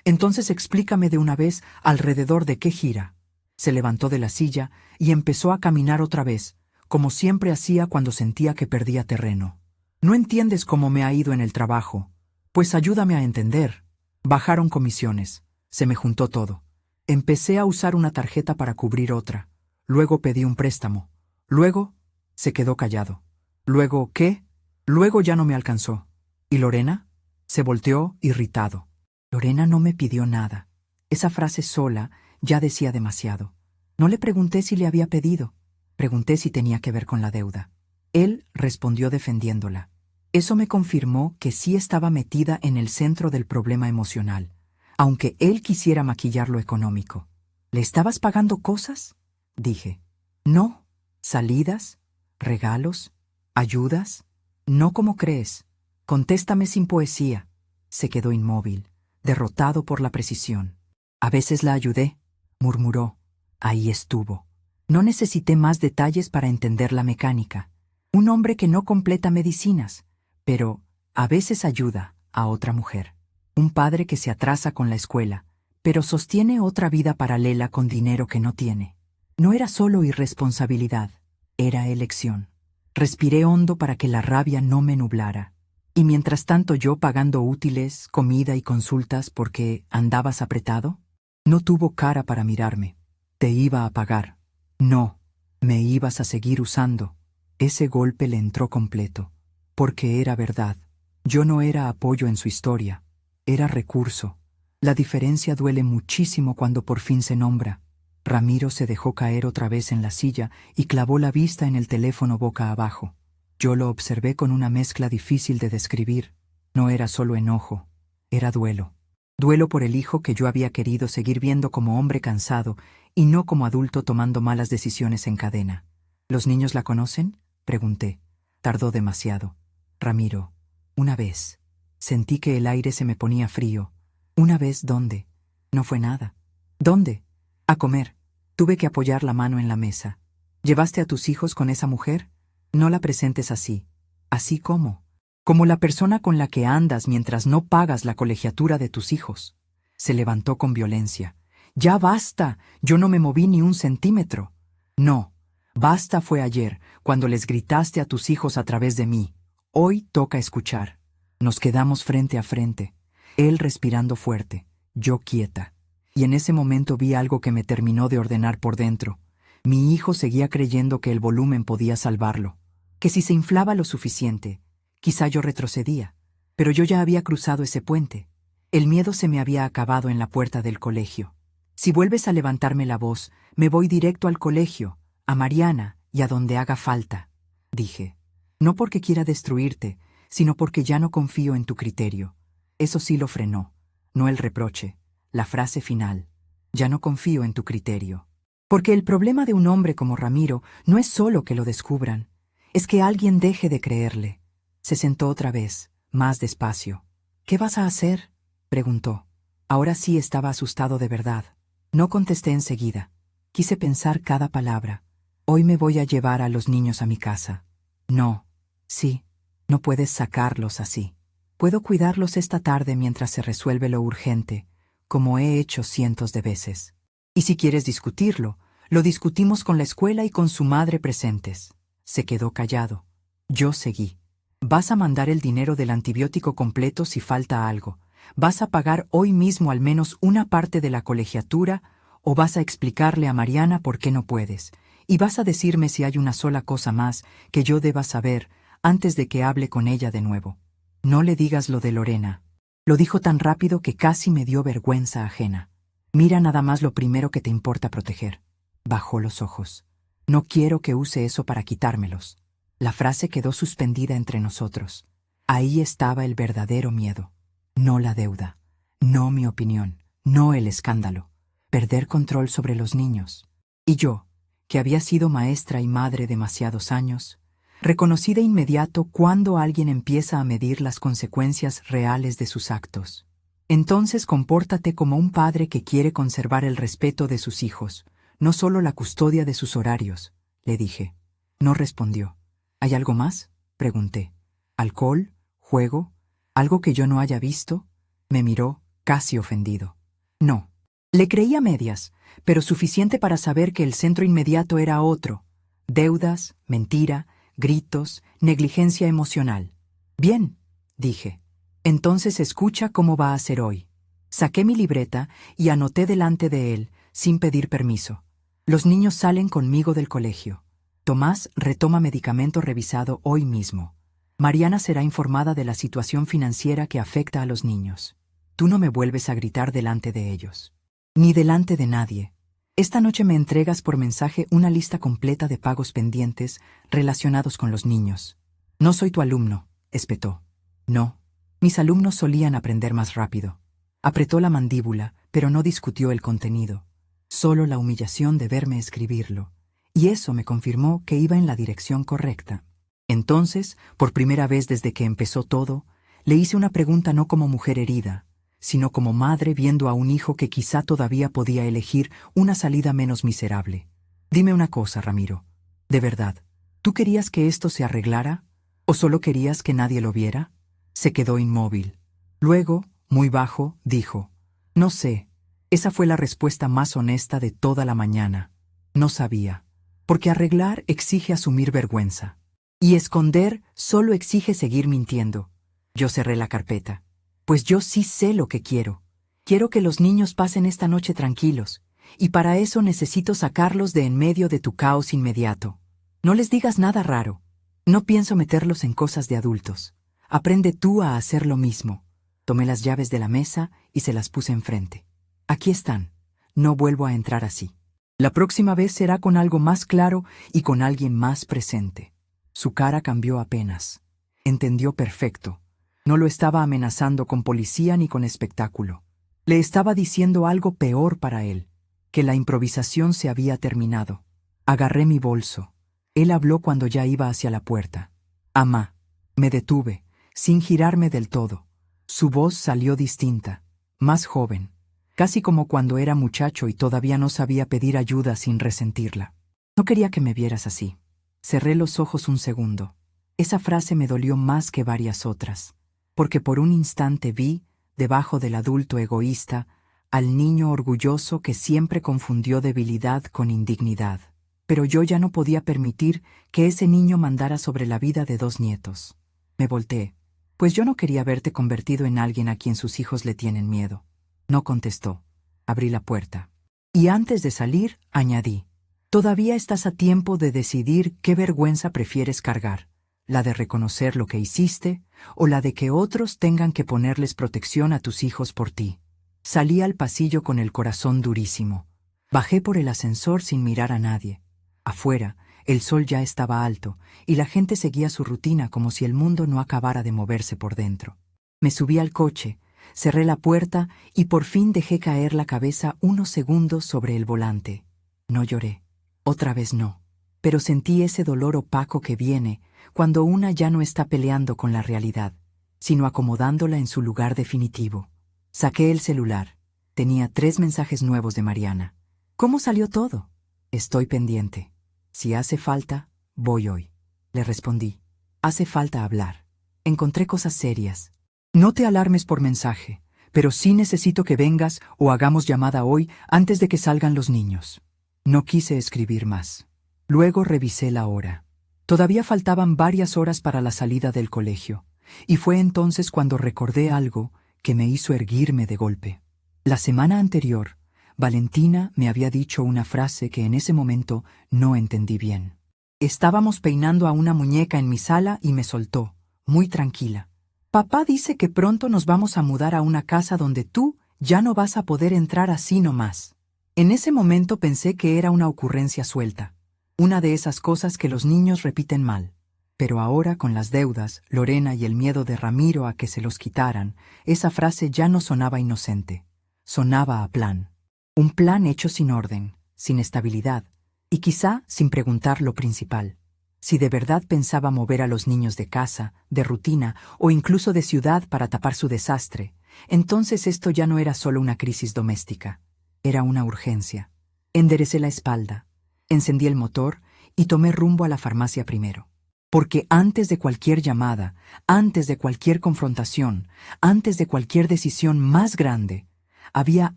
[SPEAKER 1] Entonces explícame de una vez alrededor de qué gira. Se levantó de la silla y empezó a caminar otra vez, como siempre hacía cuando sentía que perdía terreno. No entiendes cómo me ha ido en el trabajo. Pues ayúdame a entender. Bajaron comisiones. Se me juntó todo. Empecé a usar una tarjeta para cubrir otra. Luego pedí un préstamo. Luego se quedó callado. Luego, ¿qué? Luego ya no me alcanzó. ¿Y Lorena? Se volteó irritado. Lorena no me pidió nada. Esa frase sola ya decía demasiado. No le pregunté si le había pedido. Pregunté si tenía que ver con la deuda. Él respondió defendiéndola. Eso me confirmó que sí estaba metida en el centro del problema emocional, aunque él quisiera maquillar lo económico. ¿Le estabas pagando cosas?, dije. No. ¿Salidas? ¿Regalos? ¿Ayudas? No como crees. Contéstame sin poesía. Se quedó inmóvil, derrotado por la precisión. A veces la ayudé, murmuró. Ahí estuvo. No necesité más detalles para entender la mecánica. Un hombre que no completa medicinas, pero a veces ayuda a otra mujer. Un padre que se atrasa con la escuela, pero sostiene otra vida paralela con dinero que no tiene. No era solo irresponsabilidad, era elección. Respiré hondo para que la rabia no me nublara. Y mientras tanto yo pagando útiles, comida y consultas porque andabas apretado. No tuvo cara para mirarme. Te iba a pagar. No, me ibas a seguir usando. Ese golpe le entró completo. Porque era verdad. Yo no era apoyo en su historia. Era recurso. La diferencia duele muchísimo cuando por fin se nombra. Ramiro se dejó caer otra vez en la silla y clavó la vista en el teléfono boca abajo. Yo lo observé con una mezcla difícil de describir. No era solo enojo, era duelo. Duelo por el hijo que yo había querido seguir viendo como hombre cansado y no como adulto tomando malas decisiones en cadena. ¿Los niños la conocen?, pregunté. Tardó demasiado. Ramiro, una vez. Sentí que el aire se me ponía frío. ¿Una vez dónde? No fue nada. ¿Dónde? A comer. Tuve que apoyar la mano en la mesa. ¿Llevaste a tus hijos con esa mujer? No la presentes así. ¿Así cómo? Como la persona con la que andas mientras no pagas la colegiatura de tus hijos. Se levantó con violencia. Ya basta, yo no me moví ni un centímetro. No, basta fue ayer, cuando les gritaste a tus hijos a través de mí. Hoy toca escuchar. Nos quedamos frente a frente, él respirando fuerte, yo quieta. Y en ese momento vi algo que me terminó de ordenar por dentro. Mi hijo seguía creyendo que el volumen podía salvarlo, que si se inflaba lo suficiente, quizá yo retrocedía. Pero yo ya había cruzado ese puente. El miedo se me había acabado en la puerta del colegio. Si vuelves a levantarme la voz, me voy directo al colegio, a Mariana y a donde haga falta, dije. No porque quiera destruirte, sino porque ya no confío en tu criterio. Eso sí lo frenó, no el reproche, la frase final. Ya no confío en tu criterio. Porque el problema de un hombre como Ramiro no es solo que lo descubran, es que alguien deje de creerle. Se sentó otra vez, más despacio. ¿Qué vas a hacer?, preguntó. Ahora sí estaba asustado de verdad. No contesté enseguida. Quise pensar cada palabra. Hoy me voy a llevar a los niños a mi casa. No. Sí. No puedes sacarlos así. Puedo cuidarlos esta tarde mientras se resuelve lo urgente, como he hecho cientos de veces. Y si quieres discutirlo, lo discutimos con la escuela y con su madre presentes. Se quedó callado. Yo seguí. Vas a mandar el dinero del antibiótico completo si falta algo. Vas a pagar hoy mismo al menos una parte de la colegiatura o vas a explicarle a Mariana por qué no puedes. Y vas a decirme si hay una sola cosa más que yo deba saber antes de que hable con ella de nuevo. No le digas lo de Lorena. Lo dijo tan rápido que casi me dio vergüenza ajena. Mira nada más lo primero que te importa proteger. Bajó los ojos. No quiero que use eso para quitármelos. La frase quedó suspendida entre nosotros. Ahí estaba el verdadero miedo. No la deuda. No mi opinión. No el escándalo. Perder control sobre los niños. Y yo, que había sido maestra y madre demasiados años, reconocí de inmediato cuando alguien empieza a medir las consecuencias reales de sus actos. Entonces compórtate como un padre que quiere conservar el respeto de sus hijos, no solo la custodia de sus horarios, le dije. No respondió. ¿Hay algo más?, pregunté. ¿Alcohol? ¿Juego? ¿Algo que yo no haya visto? Me miró, casi ofendido. No. Le creí a medias, pero suficiente para saber que el centro inmediato era otro. Deudas, mentira, gritos, negligencia emocional. Bien, dije. Entonces escucha cómo va a ser hoy. Saqué mi libreta y anoté delante de él, sin pedir permiso. Los niños salen conmigo del colegio. Tomás retoma medicamento revisado hoy mismo. Mariana será informada de la situación financiera que afecta a los niños. Tú no me vuelves a gritar delante de ellos. Ni delante de nadie. Esta noche me entregas por mensaje una lista completa de pagos pendientes relacionados con los niños. No soy tu alumno, espetó. No. Mis alumnos solían aprender más rápido. Apretó la mandíbula, pero no discutió el contenido. Solo la humillación de verme escribirlo. Y eso me confirmó que iba en la dirección correcta. Entonces, por primera vez desde que empezó todo, le hice una pregunta no como mujer herida, sino como madre viendo a un hijo que quizá todavía podía elegir una salida menos miserable. Dime una cosa, Ramiro. De verdad, ¿tú querías que esto se arreglara? ¿O solo querías que nadie lo viera? Se quedó inmóvil. Luego, muy bajo, dijo: No sé. Esa fue la respuesta más honesta de toda la mañana. No sabía. Porque arreglar exige asumir vergüenza. Y esconder solo exige seguir mintiendo. Yo cerré la carpeta. Pues yo sí sé lo que quiero. Quiero que los niños pasen esta noche tranquilos, y para eso necesito sacarlos de en medio de tu caos inmediato. No les digas nada raro. No pienso meterlos en cosas de adultos. Aprende tú a hacer lo mismo. Tomé las llaves de la mesa y se las puse enfrente. Aquí están. No vuelvo a entrar así. La próxima vez será con algo más claro y con alguien más presente. Su cara cambió apenas. Entendió perfecto. No lo estaba amenazando con policía ni con espectáculo. Le estaba diciendo algo peor para él, que la improvisación se había terminado. Agarré mi bolso. Él habló cuando ya iba hacia la puerta. Amá. Me detuve, sin girarme del todo. Su voz salió distinta, más joven, casi como cuando era muchacho y todavía no sabía pedir ayuda sin resentirla. No quería que me vieras así. Cerré los ojos un segundo. Esa frase me dolió más que varias otras, porque por un instante vi, debajo del adulto egoísta, al niño orgulloso que siempre confundió debilidad con indignidad. Pero yo ya no podía permitir que ese niño mandara sobre la vida de 2 nietos. Me volteé, pues yo no quería verte convertido en alguien a quien sus hijos le tienen miedo. No contestó. Abrí la puerta. Y antes de salir, añadí: todavía estás a tiempo de decidir qué vergüenza prefieres cargar, la de reconocer lo que hiciste o la de que otros tengan que ponerles protección a tus hijos por ti. Salí al pasillo con el corazón durísimo. Bajé por el ascensor sin mirar a nadie. Afuera, el sol ya estaba alto y la gente seguía su rutina como si el mundo no acabara de moverse por dentro. Me subí al coche, cerré la puerta y por fin dejé caer la cabeza unos segundos sobre el volante. No lloré. Otra vez no. Pero sentí ese dolor opaco que viene cuando una ya no está peleando con la realidad, sino acomodándola en su lugar definitivo. Saqué el celular. Tenía 3 mensajes nuevos de Mariana. ¿Cómo salió todo? Estoy pendiente. Si hace falta, voy hoy. Le respondí. Hace falta hablar. Encontré cosas serias. No te alarmes por mensaje, pero sí necesito que vengas o hagamos llamada hoy antes de que salgan los niños. No quise escribir más. Luego revisé la hora. Todavía faltaban varias horas para la salida del colegio, y fue entonces cuando recordé algo que me hizo erguirme de golpe. La semana anterior, Valentina me había dicho una frase que en ese momento no entendí bien. Estábamos peinando a una muñeca en mi sala y me soltó, muy tranquila: papá dice que pronto nos vamos a mudar a una casa donde tú ya no vas a poder entrar así nomás. En ese momento pensé que era una ocurrencia suelta, una de esas cosas que los niños repiten mal. Pero ahora, con las deudas, Lorena y el miedo de Ramiro a que se los quitaran, esa frase ya no sonaba inocente. Sonaba a plan. Un plan hecho sin orden, sin estabilidad, y quizá sin preguntar lo principal. Si de verdad pensaba mover a los niños de casa, de rutina o incluso de ciudad para tapar su desastre, entonces esto ya no era solo una crisis doméstica. Era una urgencia. Enderecé la espalda, encendí el motor y tomé rumbo a la farmacia primero. Porque antes de cualquier llamada, antes de cualquier confrontación, antes de cualquier decisión más grande, había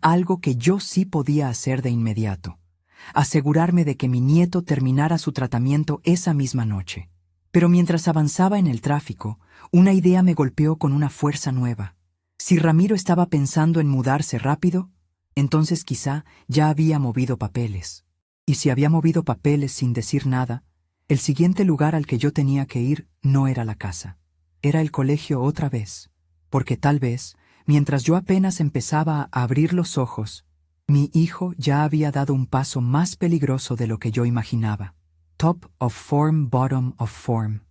[SPEAKER 1] algo que yo sí podía hacer de inmediato: asegurarme de que mi nieto terminara su tratamiento esa misma noche. Pero mientras avanzaba en el tráfico, una idea me golpeó con una fuerza nueva. Si Ramiro estaba pensando en mudarse rápido, entonces quizá ya había movido papeles. Y si había movido papeles sin decir nada, el siguiente lugar al que yo tenía que ir no era la casa. Era el colegio otra vez. Porque tal vez, mientras yo apenas empezaba a abrir los ojos, mi hijo ya había dado un paso más peligroso de lo que yo imaginaba. Top of form, bottom of form.